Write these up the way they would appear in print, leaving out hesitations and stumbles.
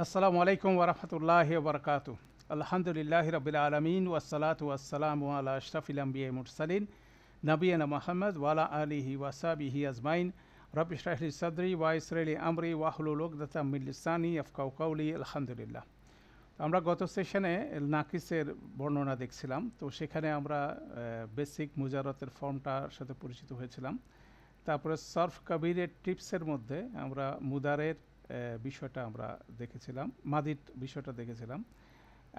আসসালামু আলাইকুম ওরহমতুল্লাহ বরকাত। আলহামদুলিল্লাহ রবিল আলমিন ওয়াসালাত ওয়াসালাম আলা আশরাফিল আম্বিয়া মুরসালিন নবীনা মোহাম্মদ ওয়ালা আলিহি ওয়াসাবিহি আজমাইন রব ইশরাহলি সদরি ওয়াইসরাইলি আমরি ওয়াহলুল উকদাতাম মিন লিসানি ইয়াফকাহু কওলি। আলহামদুলিল্লাহ। আমরা গত সেশনে নাকিসের বর্ণনা দেখছিলাম, তো সেখানে আমরা বেসিক মুজারতের ফর্মটার সাথে পরিচিত হয়েছিলাম। তারপরে সরফ কবিরের টিপসের মধ্যে আমরা মুদারের বিষয়টা আমরা দেখেছিলাম, মাদির বিষয়টা দেখেছিলাম।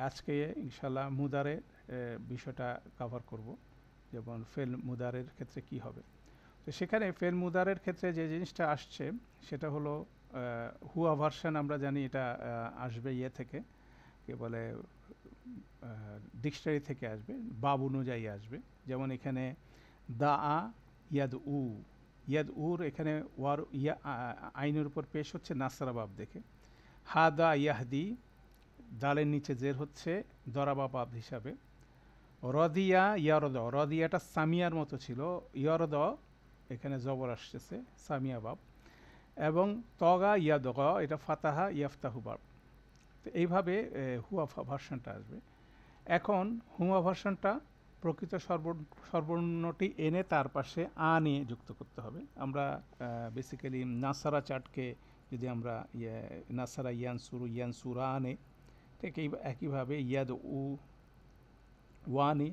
আজকে ইনশাল্লাহ মুদারের বিষয়টা কভার করব, যেমন ফেল মুদারের ক্ষেত্রে কি হবে। তো সেখানে ফেল মুদারের ক্ষেত্রে যে জিনিসটা আসছে সেটা হলো হুয়া ভার্সন। আমরা জানি এটা আসবে ইয়ে থেকে, কে বলে ডিকশনারি থেকে আসবে, বাব অনুযায়ী আসবে। যেমন এখানে দা আ ইয়াদ উ, ইয়াদ উর এখানে ওয়ার ইয়া আইনের উপর পেশ হচ্ছে নাসরা বাব দেখে। হাদা ইয়াহদি, দালের নিচে জের হচ্ছে দরাবা বাব হিসাবে। রদিয়া ইয়ারদ, রদিয়াটা সামিয়ার মতো ছিল, ইয়ারদ এখানে জবর আসতেছে সামিয়া বাব। এবং তগা ইয়াদগ, এটা ফাতাহা ইয়াফতাহু বাব। তো এইভাবে হুয়া ভার্সনটা আসবে। এখন হুয়া ভার্সনটা প্রকৃত সর্বর্ণটি এনে তার পাশে আ নিয়ে যুক্ত করতে হবে। আমরা বেসিক্যালি নাসারা চার্টকে যদি আমরা নাসারা ইয়ানসুরু ইয়ানসুরা আনে, ঠিক একইভাবে ইয়াদ উ ওয়ানে,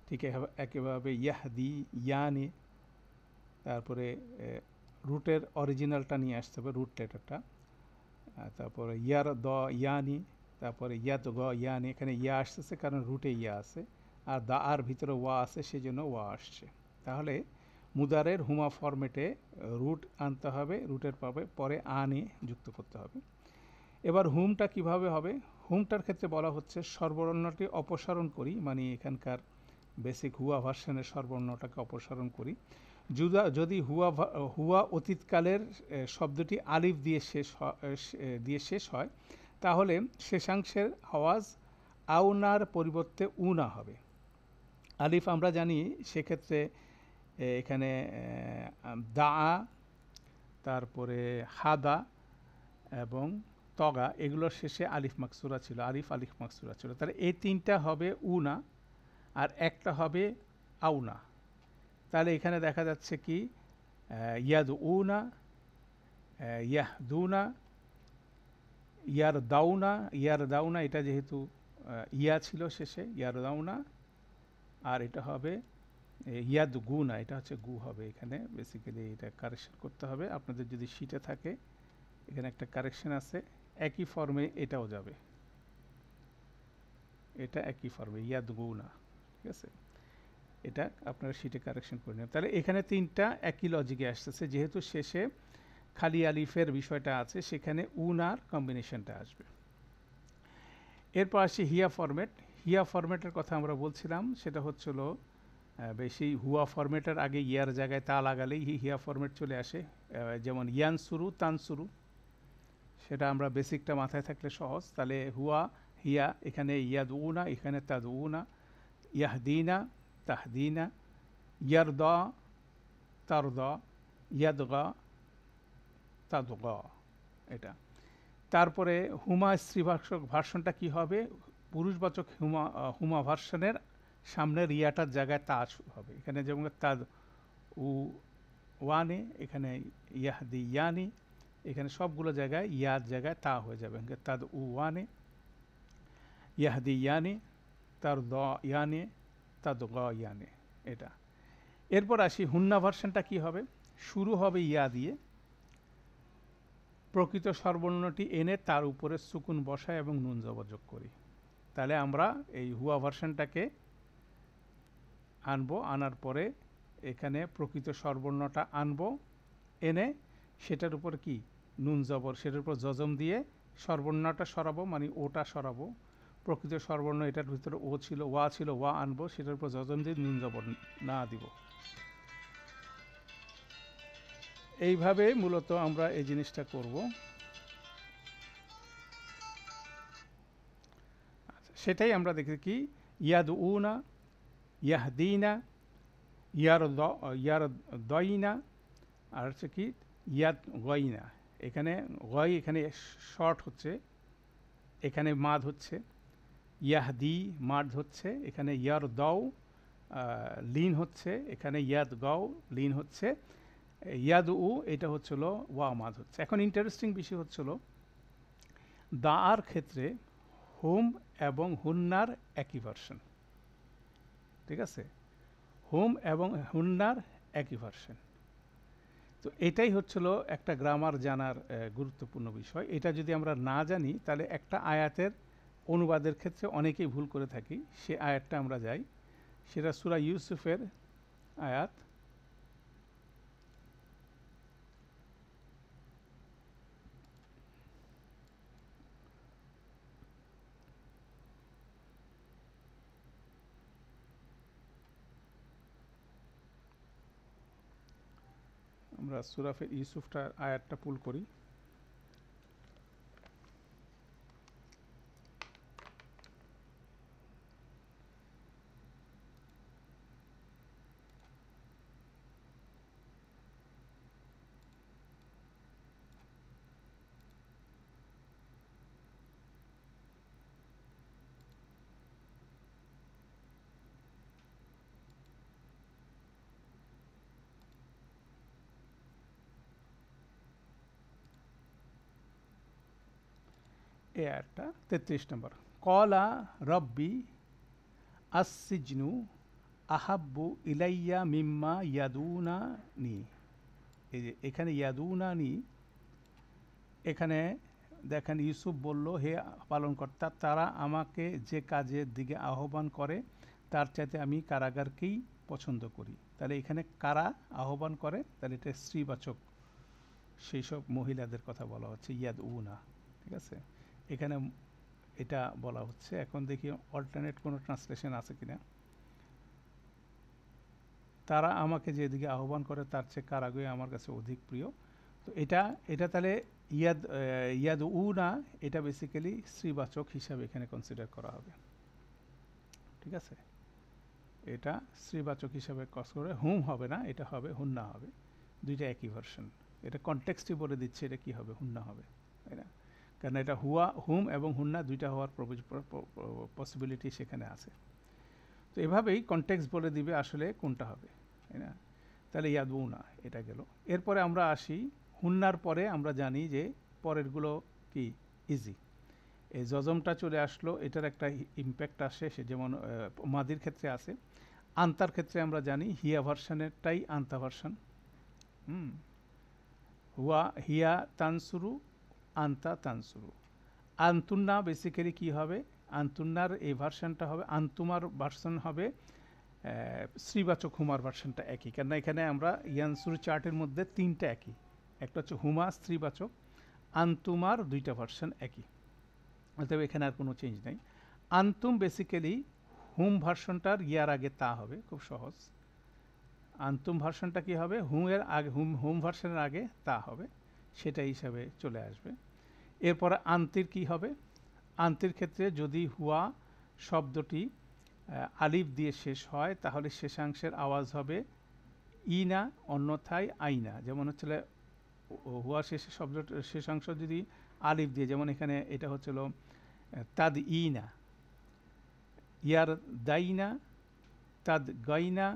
ঠিক একইভাবে ইয়াহদি ইয়ানে, তারপরে রুটের অরিজিনালটা নিয়ে আসতে হবে, রুট লেটারটা। তারপরে ইয়ার দ ইয়ানি, তারপরে ইয়াদ গ ইয়ানি, এখানে ইয়া আসতেছে কারণ রুটে ইয়া আছে, আর দা আর ভিতরে ওয়া আছে সেই জন্য ওয়া আসছে। তাহলে মুদারের হুমা ফরম্যাটে রুট আনতে হবে, রুটের পরে আনে যুক্ত করতে হবে। এবার হুমটা কিভাবে হবে? হুমটার ক্ষেত্রে বলা হচ্ছে সর্বর্ণটি অপসারণ করি, মানে এখানকার বেসিক হুয়া ভার্সনের সর্বর্ণটাকে অপসারণ করি। যদি হুয়া অতীতকালের শব্দটি আলিফ দিয়ে শেষ হয়, তাহলে শেষাংশের আওয়াজ আউনার পরিবর্তে উনা হবে। আলিফ আমরা জানি, সেক্ষেত্রে এখানে দা, তারপরে হাদা এবং তগা, এগুলোর শেষে আলিফ মাকসুরা ছিল, আলিফ মাকসুরা ছিল। তাহলে এই তিনটা হবে উনা আর একটা হবে আউনা। তাহলে এখানে দেখা যাচ্ছে কি ইয়াদ উনা, ইয়াহদুনা, ইয়ার দাউনা, এটা যেহেতু ইয়া ছিল শেষে, ইয়ার দাউনা। আর এটা হবে ইয়াদ গুনা, এটা হচ্ছে গু হবে। এখানে বেসিক্যালি এটা কারেকশন করতে হবে। আপনাদের যদি শিটে থাকে, এখানে একটা কারেকশন আছে, একই ফর্মে এটাও যাবে, এটা একই ফর্মে ইয়াদ গুনা, ঠিক আছে। এটা আপনারা শিটে কারেকশন করে নেবেন। তাহলে এখানে তিনটা একই লজিকে আসতেছে, যেহেতু শেষে খালি আলিফের বিষয়টা আছে, সেখানে উনার কম্বিনেশনটা আসবে। এরপর আসি হিয়া ফরম্যাট। হিয়া ফরম্যাটের কথা আমরা বলছিলাম, সেটা হচ্ছিল বেশি হুয়া ফরম্যাটের আগে ইয়ার জায়গায় তা লাগালেই হিয়া ফরম্যাট চলে আসে। যেমন ইয়ানসুরু তানসুরু, সেটা আমরা বেসিকটা মাথায় থাকলে সহজ। তাহলে হুয়া হিয়া, এখানে ইয়াদ উনা, এখানে তাদ উনা, ইয়াহদিনা তাহদিনা, ইয়ারদা তারদা, ইয়াদগা তাদগা, এটা। তারপরে হুমা স্ত্রীবাচক ভার্সনটা কি হবে? পুরুষবাচক হুমা ভার্সনের সামনে রিয়াটার জায়গায় তা হবে। এখানে যেমন তাদ উ ওয়ানে, এখানে ইয়াহদি ইয়ানি, এখানে সবগুলো জায়গায় ইয়ার জায়গায় তা হয়ে যাবে। তাদ উ ওয়ানে, ইয়াহদি ইয়ানি, তার দ ইয়ানে, তাদ গ ইয়ানে, এটা। এরপর আসি হুন্না ভার্সনটা কি হবে? শুরু হবে ইয়া দিয়ে, প্রকৃত সর্বর্ণটি এনে তার উপরে সুকুন বসায় এবং নুন জবর যোগ করি। তাহলে আমরা এই হুয়া ভার্সনটাকে আনবো, আনার পরে এখানে প্রকৃত সর্বর্ণটা আনবো, এনে সেটার উপর কি নুন জবর, সেটার উপর জজম দিয়ে সর্বর্ণটা সরাবো, মানে ওটা সরাবো। প্রকৃত সর্বর্ণ এটার ভিতরে ও ছিল, ওয়া ছিল, ওয়া আনবো, সেটার উপর জজম দিয়ে নুন জবর না দিব। এইভাবে মূলত আমরা এই জিনিসটা করব। সেটাই আমরা দেখি কি ইয়াদ উনা, ইয়াহদিনা, ইয়ার দইনা, আর হচ্ছে কি ইয়াদ গইনা, এখানে গয় এখানে শর্ট হচ্ছে, এখানে মাদ হচ্ছে, ইয়াহদি মাদ হচ্ছে, এখানে ইয়ার দাও লিন হচ্ছে, এখানে ইয়াদ গাও লিন হচ্ছে, ইয়াদ উ এটা হচ্ছিল ওয়া মাদ হচ্ছে। এখন ইন্টারেস্টিং বিষয় হচ্ছিল দা আর ক্ষেত্রে হুম এবং হুন্নার একই ভার্সন, ঠিক আছে, হুম এবং হুন্নার একই ভার্সন। তো এটাই হচ্ছিল একটা গ্রামার জানার গুরুত্বপূর্ণ বিষয়। এটা যদি আমরা না জানি তাহলে একটা আয়াতের অনুবাদের ক্ষেত্রে অনেকেই ভুল করে থাকি। সে আয়াতটা আমরা যাই, সেটা সূরা ইউসুফের আয়াত আমরা সূরা ইউসুফটার আয়াতটা পুল করি। এই আয়াতটা 33 নম্বর, কলা রব্বি আসসিজনু আহাব্বু ইলাইয়া মিম্মা ইয়াদুনানি। এই যে এখানে ইয়াদুনানি, এখানে দেখেন ইউসুফ বলল, হে পালনকর্তা, তারা আমাকে যে কাজের দিকে আহ্বান করে তার চাইতে আমি কারাগারকেই পছন্দ করি। তাহলে এখানে কারা আহ্বান করে, তাহলে এটা স্ত্রীবাচক সেই সব মহিলাদের কথা বলা হচ্ছে, ইয়াদ উনা, ঠিক আছে, এখানে এটা বলা হচ্ছে। এখন দেখি অল্টারনেট কোনো ট্রান্সলেশন আছে কিনা। তারা আমাকে যেদিকে আহ্বান করে তার চেয়ে কারাগার আমার কাছে অধিক প্রিয়। তো এটা এটা তাহলে ইয়াদ উনা এটা বেসিক্যালি স্ত্রীবাচক হিসাবে এখানে কনসিডার করা হবে, ঠিক আছে, এটা স্ত্রীবাচক হিসাবে কস করে, হুম হবে না, এটা হবে হুন্না হবে, দুইটা একই ভার্সন। এটা কনটেক্সটই বলে দিচ্ছে এটা কি হবে, হুন্না হবে, তাই না, কারণ এটা হুয়া হুম এবং হুন্না দুইটা হওয়ার পসিবিলিটি সেখানে আছে। তো এভাবেই কনটেক্সট বলে দিবে আসলে কোনটা হবে, তাই না। তাহলে ইয়াদউনা এটা গেল। এরপরে আমরা আসি হুন্নার পরে, আমরা জানি যে পরেরগুলো কি ইজি। এই জজমটা চলে আসলো, এটার একটা ইম্প্যাক্ট আসে, সে যেমন মাদির ক্ষেত্রে আছে। আন্তার ক্ষেত্রে আমরা জানি হিয়া ভার্সনেরটাই আন্তা ভার্সন। হুয়া হিয়া তানসুরু, আন্তা তানসুরু। আন্তুন্না বেসিক্যালি কি হবে, আন্তুন্নার এই ভার্সনটা হবে, আন্তুমার ভার্সন হবে শ্রীবাচক, হুমার ভার্সনটা একই, কেননা এখানে আমরা ইয়ানসুর চার্টের মধ্যে তিনটা একই, একটা হচ্ছে হুমা স্ত্রীবাচক, আন্তুমার দুইটা ভার্সন একই, অতএব এখানে আর কোনো চেঞ্জ নেই। আন্তুম বেসিক্যালি হুম ভার্সনটার ইয়ার আগে তা হবে, খুব সহজ। আন্তুম ভার্সনটা কি হবে, হুমের আগে হুম ভার্সনের আগে তা হবে, সেটা হিসাবে চলে আসবে। এরপরে আন্তির কি হবে, আন্তির ক্ষেত্রে যদি হুয়া শব্দটি আলিফ দিয়ে শেষ হয় তাহলে শেষাংশের আওয়াজ হবে ইনা, অন্যথায় আইনা। যেমন হচ্ছিল হুয়া শেষে শব্দটা শেষাংশ যদি আলিফ দিয়ে, যেমন এখানে এটা হচ্ছিল তাদ ইনা, ইয়ার দাইনা, তাদ গাইনা,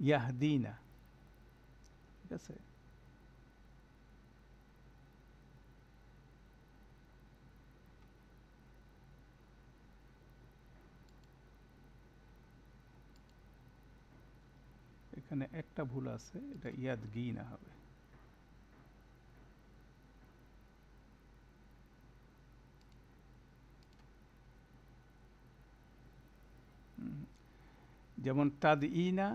ইয়াহদিনা, ঠিক আছে। এখানে একটা ভুল আছে, এটা ইয়াদ গিনা হবে। যেমন তাদ ইনা,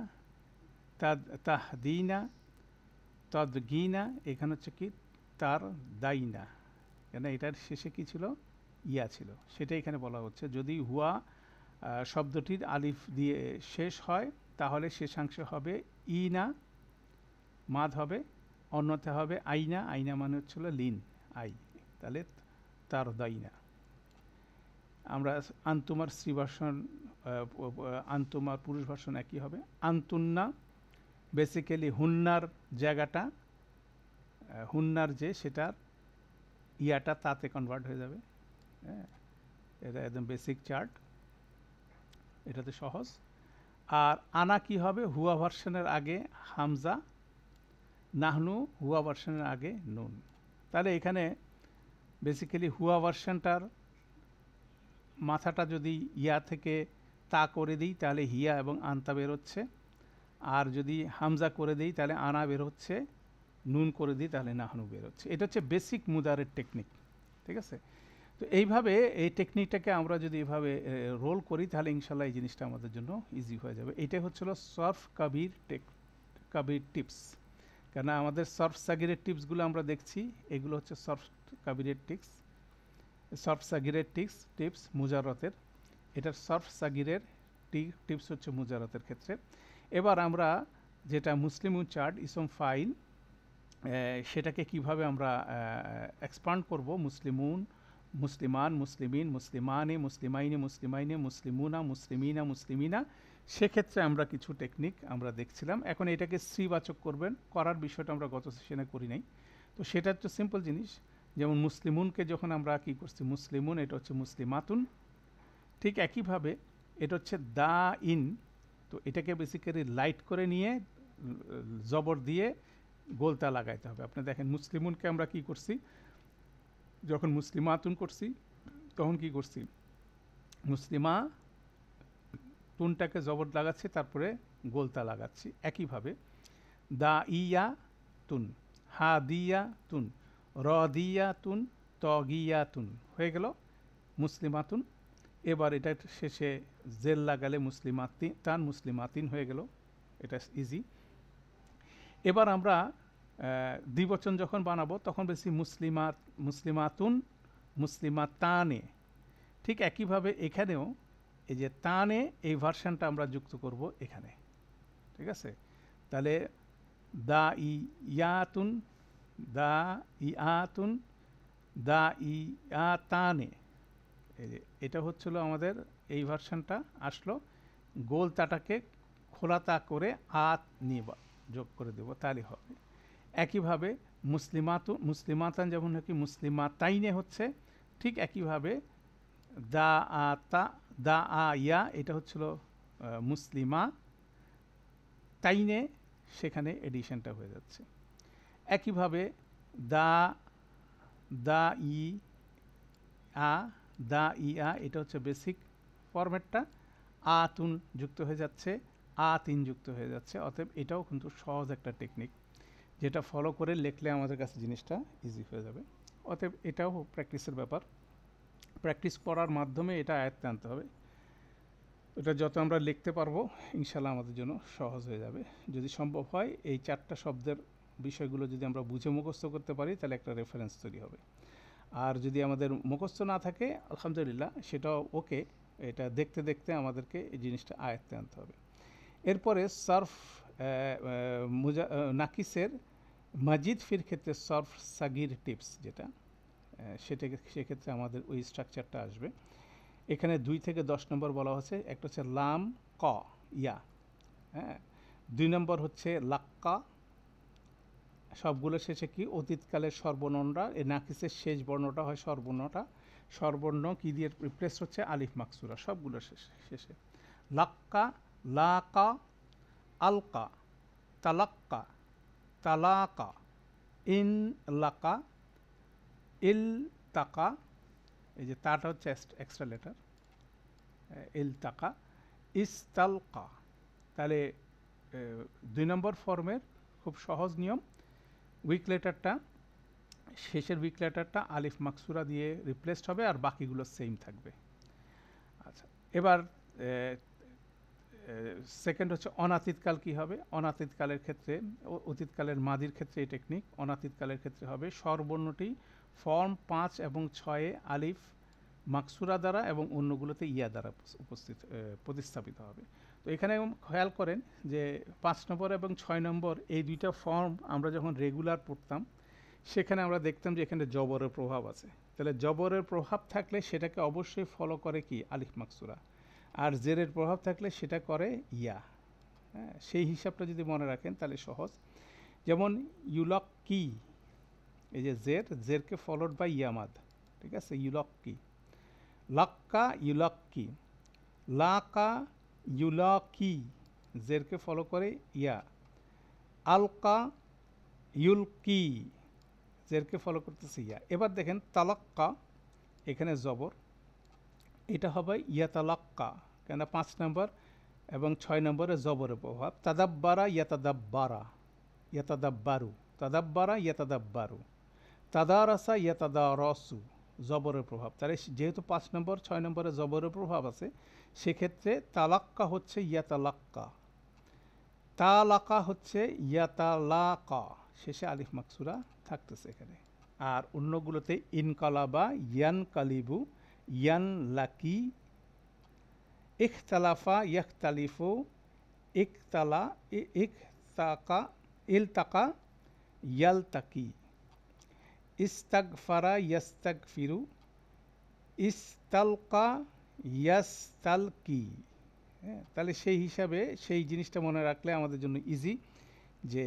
তাদ তাহদিনা, তদ গিনা, এখানে হচ্ছে কি তার দাইনা, কেন এটার শেষে কি ছিল, ইয়া ছিল, সেটা এখানে বলা হচ্ছে। যদি হুয়া শব্দটির আলিফ দিয়ে শেষ হয় তাহলে শেষাংশ হবে ইনা, মাদ হবে, অন্যথা হবে আইনা, আইনা মানে হচ্ছিল লিন, আই, তাহলে তার দাইনা। আমরা আন্তুমার স্ত্রী ভার্সন, আন্তুমার পুরুষ ভার্সন একই হবে। আন্তুন্না বেসিক্যালি হুন্নার জায়গাটা হুন্নার যে সেটার ইয়াটা তাতে কনভার্ট হয়ে যাবে। হ্যাঁ, এটা একদম বেসিক চার্ট, এটাতে সহজ। আর আনা কি হবে, হুয়া ভার্সনের আগে হামজা, নাহনু হুয়া ভার্সনের আগে নুন। তাহলে এখানে বেসিক্যালি হুয়া ভার্সনটার মাথাটা যদি ইয়া থেকে তা করে দিই তাহলে হিয়া এবং আনতা বেরোচ্ছে, আর যদি হামজা করে দিই তাহলে আনা বেরোচ্ছে, নুন করে দিই তাহলে নাহনু বেরোচ্ছে। এটা হচ্ছে বেসিক মুদারের টেকনিক, ঠিক আছে? তো এইভাবে এই টেকনিকটাকে আমরা যদি এইভাবে রোল করি তাহলে ইনশাল্লাহ এই জিনিসটা আমাদের জন্য ইজি হয়ে যাবে। এটাই হচ্ছিল সরফ কাবির টিপস। কেন আমাদের সরফ সাগিরের টিপসগুলো আমরা দেখছি, এগুলো হচ্ছে সরফ কাবিরের টিপস, সরফ সাগিরের টিপস মুজারতের। এটার সরফ সাগিরের টিপস হচ্ছে মুজারতের ক্ষেত্রে। এবার আমরা যেটা মুসলিম চার্ট ইসম ফাইল, সেটাকে কিভাবে আমরা এক্সপান্ড করব, মুসলিমুন, মুসলিমান, মুসলিমিন, মুসলিমানে, মুসলিমাইনে, মুসলিমাইনে, মুসলিমুনা, মুসলিমিনা, মুসলিমিনা, সেক্ষেত্রে আমরা কিছু টেকনিক আমরা দেখছিলাম। এখন এটাকে শ্রীবাচক করবেন, করার বিষয়টা আমরা গত সেশনে করি নাই। তো সেটা হচ্ছে সিম্পল জিনিস, যেমন মুসলিমুনকে যখন আমরা কি করছি, মুসলিমুন, এটা হচ্ছে মুসলিমাতুন। ঠিক একইভাবে এটা হচ্ছে দা ইন, তো এটাকে বেসিক্যালি লাইট করে নিয়ে জবর দিয়ে গোলতা লাগাইতে হবে। আপনি দেখেন মুসলিমুনকে আমরা কি করছি, যখন মুসলিমাতুন করছি তখন কি করছি, মুসলিমা তুনটাকে জবর লাগাচ্ছি, তারপরে গোলতা লাগাচ্ছি। একইভাবে দা ইয়া তুন, হা দিয়া তুন, র দিয়া তুন, ত গিয়া তুন হয়ে গেল মুসলিমাতুন। এবার এটা শেষে জেল লাগালে মুসলিমাতিন, তান মুসলিমাতিন হয়ে গেল, এটা ইজি। এবার আমরা দ্বিবচন যখন বানাবো তখন বেশি মুসলিমাতুন, মুসলিমাতানে। ঠিক একইভাবে এখানেও এই যে তানে, এই ভার্সানটা আমরা যুক্ত করব এখানে, ঠিক আছে? তাহলে দা ইয়াতুন, দা ইয়াতুন, দা ইয়াতানে, এই যে এটা হচ্ছিল আমাদের এই ভার্সানটা আসলো। গোলতাটাকে খোলাতা করে আত নিয়ে যোগ করে দেব, তাহলে হবে। একইভাবে মুসলিমাতান যেমন নাকি মুসলিমাতাইনে হচ্ছে, ঠিক একইভাবে দা আতা, দা আ ইয়া, এটা হচ্ছিল মুসলিমা তাইনে, সেখানে এডিশনটা হয়ে যাচ্ছে। একইভাবে দা দা ই আ, দা ই আ, এটা হচ্ছে বেসিক ফরম্যাটটা, আ তুন যুক্ত হয়ে যাচ্ছে, আ তিন যুক্ত হয়ে যাচ্ছে। অতএব এটাও কিন্তু সহজ একটা টেকনিক, যেটা ফলো করে লিখলে আমাদের কাছে জিনিসটা ইজি হয়ে যাবে। অতএব এটাও প্র্যাকটিসের ব্যাপার, প্র্যাকটিস করার মাধ্যমে এটা আয়ত্তে আনতে হবে। এটা যত আমরা লিখতে পারবো ইনশাল্লাহ আমাদের জন্য সহজ হয়ে যাবে। যদি সম্ভব হয় এই চারটা শব্দের বিষয়গুলো যদি আমরা বুঝে মুখস্থ করতে পারি তাহলে একটা রেফারেন্স তৈরি হবে। আর যদি আমাদের মুখস্থ না থাকে আলহামদুলিল্লাহ, সেটাও ওকে, এটা দেখতে দেখতে আমাদেরকে এই জিনিসটা আয়ত্তে আনতে হবে। এরপরে সরফ নাকিসের মাজিদ ফির ক্ষেত্রে সরফ সাগির টিপস যেটা, সেক্ষেত্রে আমাদের ওই স্ট্রাকচারটা আসবে। এখানে 2 থেকে 10 নম্বর বলা হচ্ছে। একটা হচ্ছে লাম ক ইয়া, হ্যাঁ। 2 নম্বর হচ্ছে লাক্কা, সবগুলো শেষে কি অতীতকালের স্বরবর্ণটা, এই নাকিসের শেষ বর্ণটা হয় স্বরবর্ণ কি দিয়ে রিপ্লেস হচ্ছে, আলিফ মাকসুরা, সবগুলো শেষে। লাক্কা, লাকা, আলকা, তালাক্কা, তালাকা, ইন লাকা, ইল তাকা, এই যে তাটা হচ্ছে এক্সট্রা লেটার, ইল তাকা, ইস্তালকা। তাহলে 2 নম্বর ফর্মের খুব সহজ নিয়ম, উইক লেটারটা, শেষের উইক লেটারটা আলিফ মাকসুরা দিয়ে রিপ্লেসড হবে, আর বাকিগুলো সেম থাকবে। আচ্ছা, এবার সেকেন্ড হচ্ছে অনাতীতকাল কি হবে। অনাতীতকালের ক্ষেত্রে, অতীতকালের মাদির ক্ষেত্রে এই টেকনিক, অনাতীতকালের ক্ষেত্রে হবে স্বরবর্ণটি ফর্ম 5 এবং 6 আলিফ মাকসুরা দ্বারা এবং অন্যগুলোতে ইয়া দ্বারা প্রতিস্থাপিত হবে। তো এখানে খেয়াল করেন যে 5 নম্বর এবং 6 নম্বর এই দুইটা ফর্ম আমরা যখন রেগুলার পড়তাম সেখানে আমরা দেখতাম যে এখানে জবরের প্রভাব আছে। তাহলে জবরের প্রভাব থাকলে সেটাকে অবশ্যই ফলো করে কি, আলিফ মাকসুরা, আর জেরের প্রভাব থাকলে সেটা করে ইয়া। হ্যাঁ, সেই হিসাবটা যদি মনে রাখেন তাহলে সহজ। যেমন ইউলক কি, এই যে জেরকে ফলোড বাই ইয়ামাদ, ঠিক আছে, ইউলক্কি, লাক্কা ইউলক্কি, লাকা ইউলকি, জেরকে ফলো করে ইয়া, আলকা ইউলকি, জেরকে ফলো করতেছে ইয়া। এবার দেখেন তালাক্কা, এখানে জবর, এটা হবে ইয়াতালাক্কা, কেন 5 নম্বর এবং 6 নম্বরে জবরের প্রভাব। তাদাব্বারা ইয়াতাদাব্বারা, ইয়াতাদাব্বারু, তাদাব্বারা ইয়াতাদাব্বারু, তাদারাসা ইয়াতাদারসু, জবরের প্রভাব। তাহলে যেহেতু 5 নম্বর 6 নম্বরে জবরের প্রভাব আছে, সেক্ষেত্রে তালাক্কা হচ্ছে ইয়াতালাক্কা, তালাকা হচ্ছে ইয়াতালাকা, শেষে আলিফ মাকসুরা থাকতেছে এখানে। আর অন্যগুলোতে ইনকালাবা, ইয়ান কালিবু, ইয়ান লাকি, ইখতালাফা ইয়াখতালিফু, ইকতালা ইকতাকা ইলতাকা ইয়ালতাকি, ইস্তাগফারা ইয়াস্তাগফিরু, ইস্তালকা ইয়াস্তালকি। হ্যাঁ, তাহলে সেই হিসাবে সেই জিনিসটা মনে রাখলে আমাদের জন্য ইজি, যে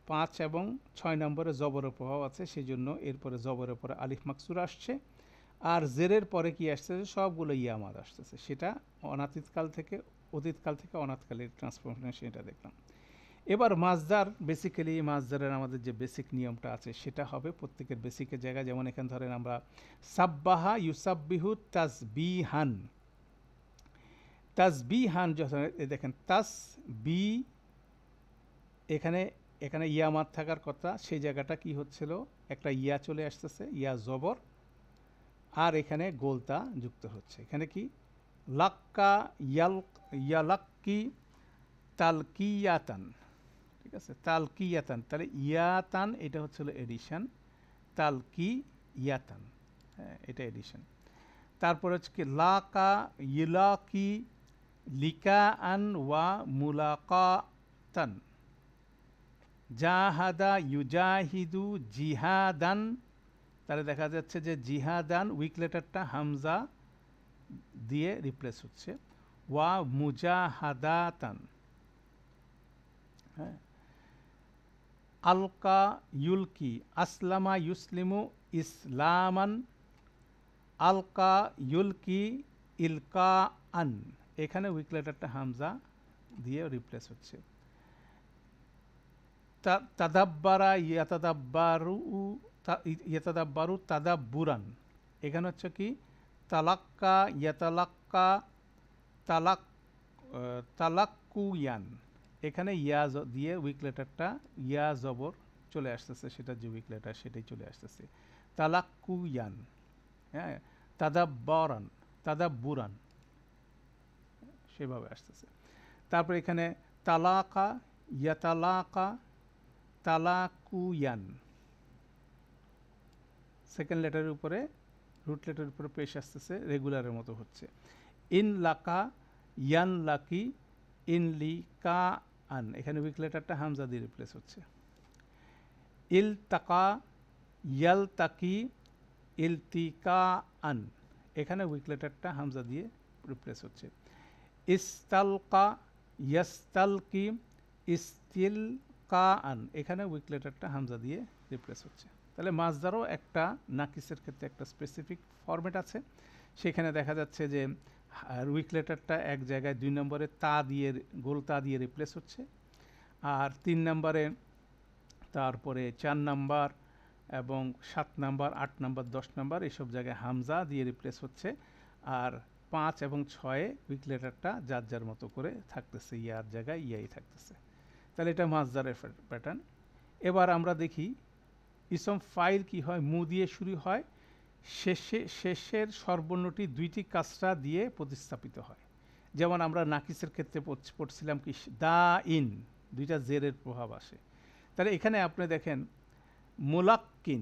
5 এবং 6 নম্বরে জবরের প্রভাব আছে, সেই জন্য এরপরে জবরের পরে আলিফ মাকসুর আসছে, আর জেরের পরে কি আসতেছে, সবগুলো ইয়ামাদ আসতেছে। সেটা অনাতীতকাল থেকে অতীতকাল থেকে অনাথকালের ট্রান্সফরমেশন, এটা দেখলাম। এবার মাজদার, বেসিক্যালি মাজদারের আমাদের যে বেসিক নিয়মটা আছে সেটা হবে প্রত্যেকের বেসিকের জায়গায়। যেমন এখানে ধরেন আমরা সাব্বাহা ইউসাব্বিহু তাসবিহান, তাসবিহান যখন দেখেন তাসবি, এখানে এখানে ইয়ামাদ থাকার কথা, সেই জায়গাটা কি হচ্ছিল, একটা ইয়া চলে আসতেছে, ইয়া জবর, আর এখানে গোলতা যুক্ত হচ্ছে। এখানে কি লাক্কা ইয়ালাক্কি তালকিয়াতান, ঠিক আছে, তালকিয়াতান, তাহলে ইয়াতান এটা হচ্ছিল এডিশন, তালকি ইয়াতান, হ্যাঁ এটা এডিশন। তারপর হচ্ছে কি লাকা ইলাকি লিকা আন ওয়া মুলাকাতান, জাহাদা ইউজাহিদু জিহাদান, তাহলে দেখা যাচ্ছে যে জিহাদান উইক লেটারটা হামজা দিয়ে রিপ্লেস হচ্ছে, ওয়া মুজাহাদাতান, হ্যাঁ, আলকা ইউলকি, আসলামা ইউসলিমু ইসলামান, আলকা ইউলকি ইলকা আন, এখানে উইক লেটারটা হামজা দিয়ে রিপ্লেস হচ্ছে। তাদাব্বারা ইয়াতাদাব্বারু, ইয়াতাদাব্বারু তাদাব্বুরান, এখানে হচ্ছে কি তালাক্কা ইয়াতালাক্কা তালাক্কুয়ান, এখানে ইয়া দিয়ে উইক লেটারটা ইয়া জবর চলে আসতেছে, সেটা যে উইক লেটার সেটাই চলে আসতেছে, তালাক্কুয়ান, হ্যাঁ, তাদাব্বারান তাদাব্বুরান, সেভাবে আসতেছে। তারপর এখানে তালাকা ইয়াতালাকা তালাকুয়ান, সেকেন্ড লেটারের উপরে রুট লেটারের উপরে পেশ আসতেছে, রেগুলারের মতো হচ্ছে। ইন লাকা ইয়ান লাকি ইনলি কা আন, এখানে উইক লেটারটা হামজা দিয়ে রিপ্লেস হচ্ছে। ইল তাকা ইয়াল তাকি ইলতিকা আন, এখানে উইক লেটারটা হামজা দিয়ে রিপ্লেস হচ্ছে। ইস্তালকা ইয়াস্তালকি ইস্তিলকা আন, এখানে উইক লেটারটা হামজা দিয়ে রিপ্লেস হচ্ছে। তাহলে মাজদারও একটা নাকিসের ক্ষেত্রে একটা স্পেসিফিক ফরম্যাট আছে, সেখানে দেখা যাচ্ছে যে উইক লেটারটা এক জায়গায় 2 নম্বরে তা দিয়ে গোল তা দিয়ে রিপ্লেস হচ্ছে, আর 3 নম্বরে, তারপরে 4 নাম্বার এবং 7 নাম্বার 8 নাম্বার 10 নাম্বার এইসব জায়গায় হামজা দিয়ে রিপ্লেস হচ্ছে, আর 5 এবং 6-এ উইক লেটারটা যার যার মতো করে থাকতেছে, ইয়ার জায়গায় ইয়াই থাকতেছে। তাহলে এটা মাজদারের প্যাটার্ন। এবার আমরা দেখি ইসম ফাইল কি হয়, মু দিয়ে শুরু হয়, শেষের স্বরবর্ণটি 2টি কাসরা দিয়ে প্রতিস্থাপিত হয়। যেমন আমরা নাকিসের ক্ষেত্রে পড়ছিলাম কি দা ইন, 2টা জেরের প্রভাব আসে। তাহলে এখানে আপনি দেখেন মুলাক্কিন,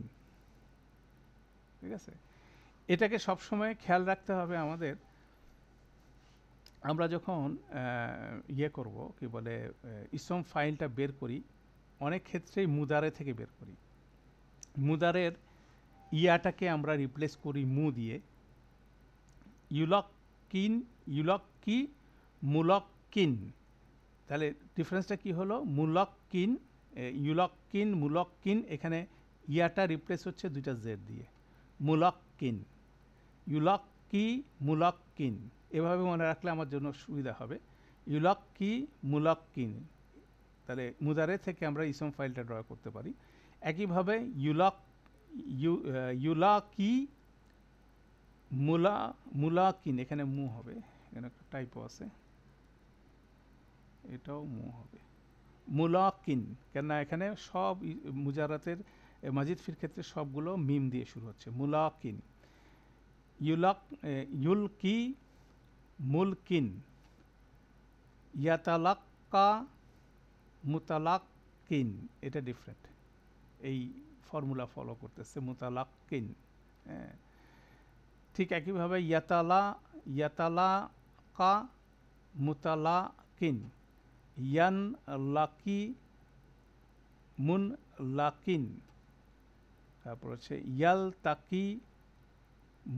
ঠিক আছে, এটাকে সবসময় খেয়াল রাখতে হবে আমাদের। আমরা যখন ইয়ে করব কি বলে ইসম ফাইলটা বের করি, অনেক ক্ষেত্রেই মুদারে থেকে বের করি। মুদারের ইয়াটাকে আমরা রিপ্লেস করি মু দিয়ে, ইউলক্কিন ইউলক্কি মুলক্কিন, তাহলে ডিফারেন্সটা কি হলো, মুলক্কিন ইউলক্কিন মুলক্কিন, এখানে ইয়াটা রিপ্লেস হচ্ছে দুইটা জেড দিয়ে, মুলাক্কিন, ইউলাক্কি মুলাক্কিন, এভাবে মনে রাখলে আমার জন্য সুবিধা হবে। ইউলাক্কি মুলাক্কিন, তাহলে মুদারে থেকে আমরা ইসম ফাইলটা ড্র করতে পারি। একইভাবে ইউলাকি মুলাকিন, এখানে মু হবে, এখানে একটা টাইপও আছে, এটাও মু হবে, মুলাকিন, কেননা এখানে সব মুজারাতের মাজিদ ফির ক্ষেত্রে সবগুলো মিম দিয়ে শুরু হচ্ছে, মুলাকিন। ইউলকি মুলকিন, ইয়াতালাক্কা মুতালাক্কিন, এটা ডিফারেন্ট, এই ফর্মুলা ফলো করতেছে মুতালাক্কিন। হ্যাঁ, ঠিক একইভাবে ইয়াতালাকা মুতালাকিন, ইয়ান লাকি মুন লাকিন, তারপর হচ্ছে ইয়াল তাকি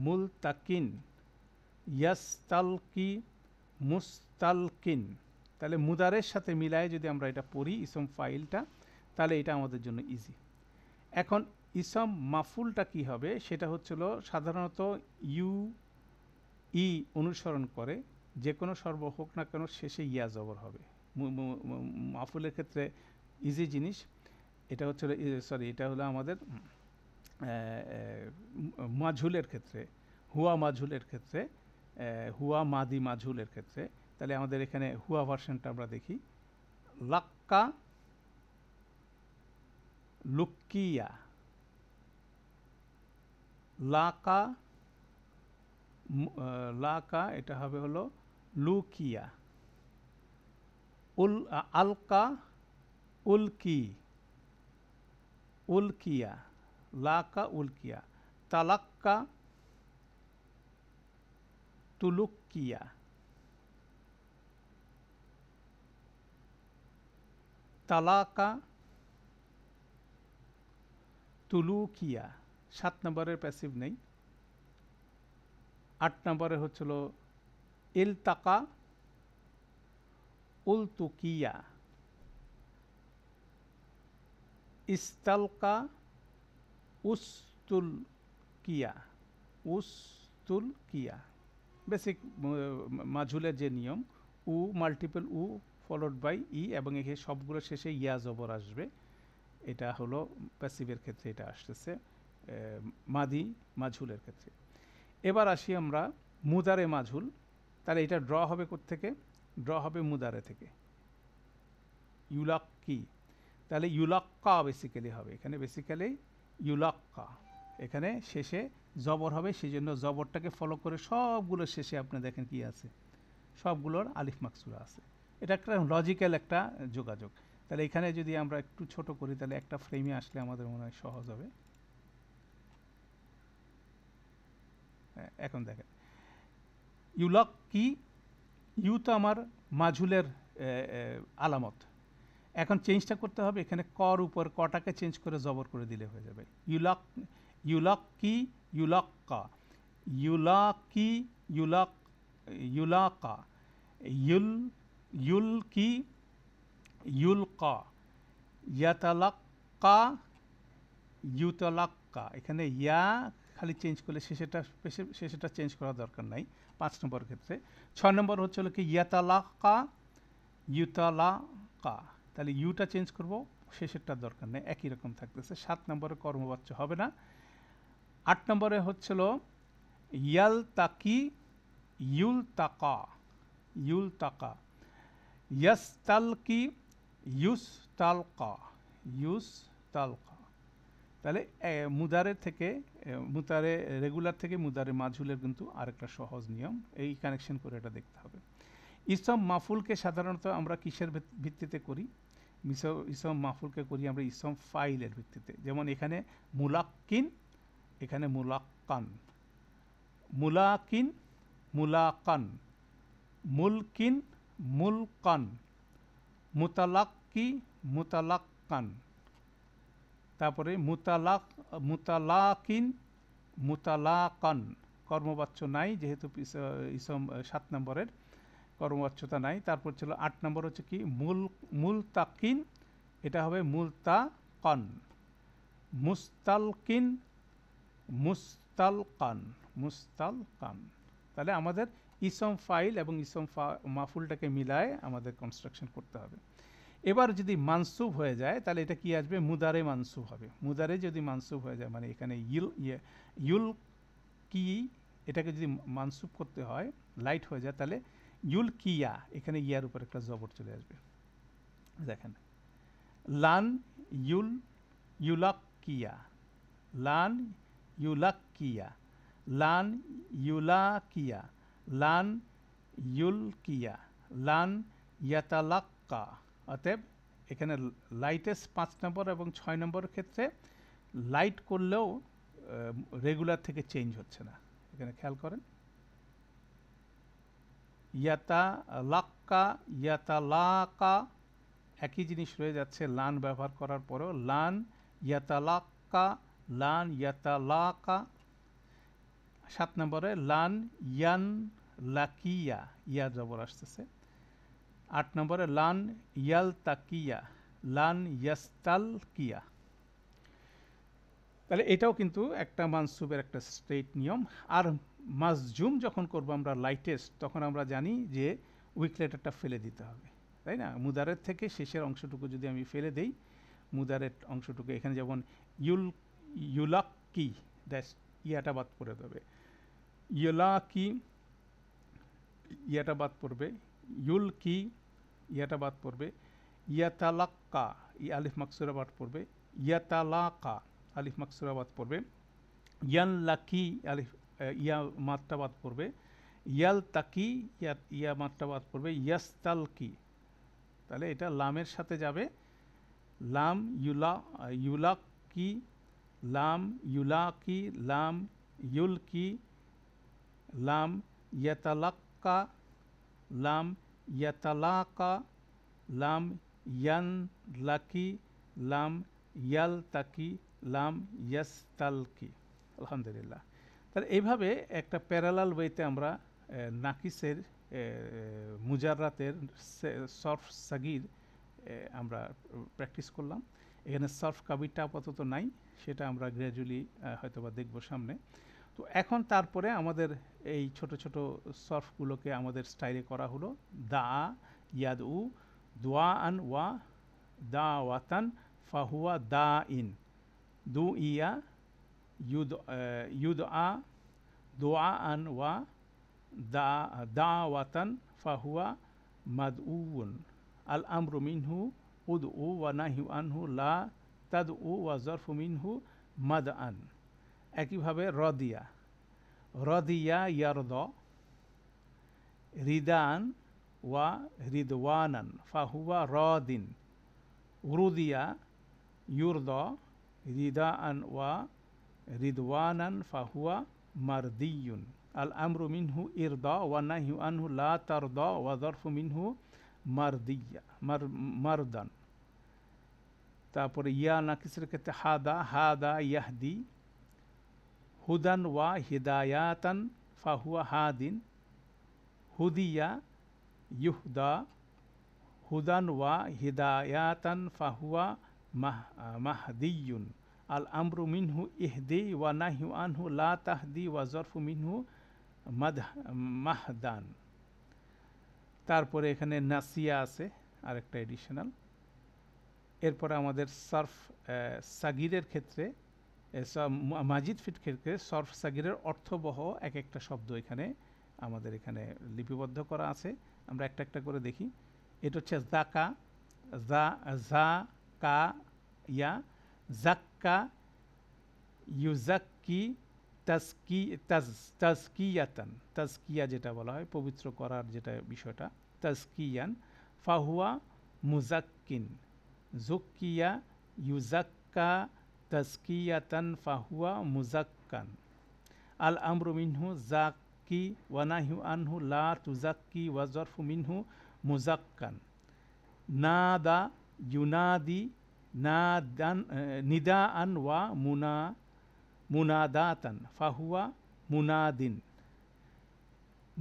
মুলতাকিন, ইয়াস্তালকি মুস্তালকিন। তাহলে মুদারের সাথে মিলায় যদি আমরা এটা পড়ি ইসম ফাইলটা, তাহলে এটা আমাদের জন্য ইজি। এখন ইসম মাফুলটা কি হবে, সেটা হচ্ছিল সাধারণত ই অনুসরণ করে, যে কোনো সর্ব হোক না কেন শেষে ইয়া জবর হবে। মাফুলের ক্ষেত্রে ইজি জিনিস এটা হচ্ছিল, সরি এটা হলো আমাদের মাঝুলের ক্ষেত্রে, হুয়া মাঝুলের ক্ষেত্রে, হুয়া মাদি মাঝুলের ক্ষেত্রে। তাহলে আমাদের এখানে হুয়া ভার্সনটা আমরা দেখি, লাক্কা লুক্কিয়া, লাকা লাকা এটা হবে হলো লুকিয়া, আলকা উলকি উলকিয়া, লাকা উলকিয়া, তালাক্কা তুলুকিয়া, তালাকা তুলুকিয়া। 7 নম্বরের প্যাসিভ নেই। 8 নম্বরে হচ্ছিল ইলতাকা উলতুকিয়া, ইস্তালকা উস্তুলকিয়া, উস্তুলকিয়া। বেসিক মাঝুলের যে নিয়ম, উ মাল্টিপল উ ফলোড বাই ই, এবং এখানে সবগুলো শেষে ইয়া জবর আসবে। এটা হলো প্যাসিভের ক্ষেত্রে এটা আসতেছে, মাদি মাঝুলের ক্ষেত্রে। এবার আসি আমরা মুদারে মাঝুল। তাহলে এটা ড্র হবে কোত্থেকে? ড্র হবে মুদারে থেকে, ইউলাক্কি। তাহলে ইউলাক্কা বেসিক্যালি হবে, এখানে বেসিক্যালি ইউলাক্কা, এখানে শেষে জবর হবে, সেই জন্য জবরটাকে ফলো করে সবগুলোর শেষে আপনি দেখেন কি আছে, সবগুলোর আলিফ মাকসুরা আছে। এটা একটা লজিক্যাল একটা যোগাযোগ। তাহলে এখানে যদি আমরা একটু ছোট করি, তাহলে একটা ফ্রেমে আসলে আমাদের মনে হয় সহজ হবে। এখন দেখেন ইউলাক্কি, ইউ তো আমার মাঝুলের আলামত। এখন চেঞ্জটা করতে হবে, এখানে কর উপর কটাকে চেঞ্জ করে জবর করে দিলে হয়ে যাবে। ইউলাক্কি ইউলাক্কা, ইউলাকি ইউলাকা, ইউলকি ইউলকা, ইয়াতালাক্কা ইউতালাক্কা। এখানে ইয়া খালি চেঞ্জ করলে শেষেটা চেঞ্জ করার দরকার নাই 5 নম্বর ক্ষেত্রে। 6 নম্বর হচ্ছে হলো কি ইয়াতালাক্কা ইউতালাকা, তাহলে ইউটা চেঞ্জ করব, শেষেরটার দরকার নেই, একই রকম থাকতেছে। 7 নম্বরে কর্মবাচ্য হবে না। 8 নম্বরে হচ্ছিল ইয়াল তাকি ইউল তাকা, ইউল তাকা, ইয়াস্তালকি ইউস তালকা, ইউস তালকা। তাহলে মুদারের থেকে মুদারে রেগুলার থেকে মুদারে মাঝুলের কিন্তু আরেকটা সহজ নিয়ম, এই কানেকশন করে এটা দেখতে হবে। ইসম মাফুলকে সাধারণত আমরা কিসের ভিত্তিতে করি? ইসম মাফুলকে করি আমরা ইসম ফাইলের ভিত্তিতে। যেমন এখানে মুলাক্কিন, এখানে মুলাক্কান, মুলাকিন মুলাকান, মুলকিন মুলকান, মুতালাক্কি মুতালাক্কান। তারপরে মুতালাকিন মুতালাকান, কর্মবাচ্য নাই যেহেতু ইসম 7 নম্বরের কর্মবাচ্যতা নাই। তারপর ছিল 8 নম্বর হচ্ছে কি মুলতাকিন, এটা হবে মুলতাকান, মুস্তালকিন, মুস্তালকান, মুস্তালকান। তাহলে আমাদের ইসম ফাইল এবং ইসম মাফুলটাকে মিলায় আমাদের কনস্ট্রাকশন করতে হবে। এবার যদি মানসুব হয়ে যায় তাহলে এটা কি আসবে, মুদারে মানসুব হবে। মুদারে যদি মানসুব হয়ে যায় মানে এখানে ইউল কি, এটাকে যদি মানসুব করতে হয় লাইট হয়ে যায় তাহলে ইউল কিয়া, এখানে ইয়ার উপর একটা জবর চলে আসবে। দেখেন লান ইউল ইউলাকিয়া, লান ইউলাকিয়া, লান ইউলাকিয়া, লান ইউলকিয়া, লান ইয়াতালাক্কা। অতএব এখানে লাইটেস্ট 5 নম্বর এবং 6 নম্বরের ক্ষেত্রে লাইট করলেও রেগুলার থেকে চেঞ্জ হচ্ছে না। এখানে খেয়াল করেন, ইয়াতালাক্কা, ইয়াতালাকা একই জিনিস রয়ে যাচ্ছে লান ব্যবহার করার পরেও। লান ইয়াতালাক্কা, লান ইয়াতালাকা। 7 নম্বরে লান ইয়ান লাকিয়া, ইয়া জবর আসতেছে। 8 নম্বরে লান ইয়াল তাকিয়া, লান ইয়াস্তাল কিয়া। তাহলে এটাও কিন্তু একটা মানসুবের একটা স্ট্রেট নিয়ম। আর মাজজুম যখন করবো আমরা লাইটেস্ট, তখন আমরা জানি যে উইক লেটারটা ফেলে দিতে হবে, তাই না? মুদারের থেকে শেষের অংশটুকু যদি আমি ফেলে দেই, মুদারের অংশটুকু এখানে যেমন ইউলাক্কি, দ্যাস ইয়াটা বাদ পড়ে দেবে, ইউলাকি ইয়াটা বাদ পড়বে, ইউলকি ইয়াটা বাদ পড়বে, ইয়াতালাক্কা আলিফ মাকসুরা বাদ পড়বে, ইয়াতালাকা আলিফ মাকসুরা বাদ পড়বে, ইয়ান লাকি আলিফ ইয়া মাত্রা বাদ পড়বে, ইয়াল তাকি ইয়া মাত্রা বাদ পড়বে, ইয়াস্তালকি। তাহলে এটা লামের সাথে যাবে, লাম ইউলাকি, লাম ইউলাকি, লাম ইউলকি, লাম ইয়াতালাক্কা, লাম ইয়াতালাকা, লাম ইয়ান লাকি, লাম ইয়াল তাকি, লাম ইয়াস্তালকি। আলহামদুলিল্লাহ। তাহলে এইভাবে একটা প্যারালাল ওয়েতে আমরা নাকিসের মুজাররাতের সরফ সাগির আমরা প্র্যাকটিস করলাম। এখানে সরফ কাবিরটা আপাতত নাই, সেটা আমরা গ্র্যাজুয়ালি হয়তোবা দেখব সামনে। তো এখন তারপরে আমাদের এই ছোট ছোট সরফগুলোকে আমাদের স্টাইলে করা হলো। দা ইয়াদ উ, দোয়া আন ওয়া দা ওয়াতান ফাহুয়া দা ইন, দু ইয়া ইউদ আ, দোয়া আন ওয়া দা ওয়াতান ফাহুয়া মাদউন, আল আমরু মিনহু উদ উ ওয়া নাহিউ আনহু লা তাদ উ ওয়া জরফু মিনহু মাদ আন। একইভাবে রদিয়া, রদিয়া ইয়ারদ, রিদান ওয়া রিদওয়ানান ফাহুয়া রদিন, উরুদিয়া ইউরদ, রিদাআন ওয়া রিদওয়ানান ফাহুয়া মারদিয়ুন, আল আমরু মিনহু ইরদা ওয়া নাহিউ আনহু লা তারদা ওয়া যরফু মিনহু মারদিয়া মারদান। তারপরে ইয়া নাকিসের ক্ষেত্রে হাদা, হাদা ইয়াহদি, হুদান ওয়া হিদায়াতান ফাহুয়া হাদিন, হুদিয়া ইউহদা, হুদান ওয়া হিদায়াতান ফাহুয়া মাহদিয়ুন, আল আমরু মিনহু ইহদি ওয়া নাহিউ আনহু লা তাহদি ওয়া যরফু মিনহু মাহদান। তারপরে এখানে নাসিয়া আছে আরেকটা এডিশনাল। এরপরে আমাদের সরফ সাগিরের ক্ষেত্রে, মাজিদ ফিট ক্ষেত্রে সরফ সাগিরের অর্থবহ এক একটা শব্দ এখানে আমাদের এখানে লিপিবদ্ধ করা আছে। আমরা একটা একটা করে দেখি। এটা হচ্ছে জাকা, জা কা ইয়া, জাক্কা ইউজাক্কি, তাজকিয়াতান, তাজকিয়া যেটা বলা হয় পবিত্র করার যেটা বিষয়টা, তাজকিয়ান, ফাহুয়া মুজাক্কিন, জুক্কিয়া ইউজাক্কা, তাজকিয়াতান ফাহুয়া মুজাক্কান, আল আমরু মিনহু জাক্কি ওয়া নাহিউ আনহু লা তুজাক্কি ওয়া যরফু মিনহু মুজাক্কান, নাদা ইউনাদি, নাদান নিদাআন ওয়া মুনাদাতান ফাহুয়া মুনাদিন,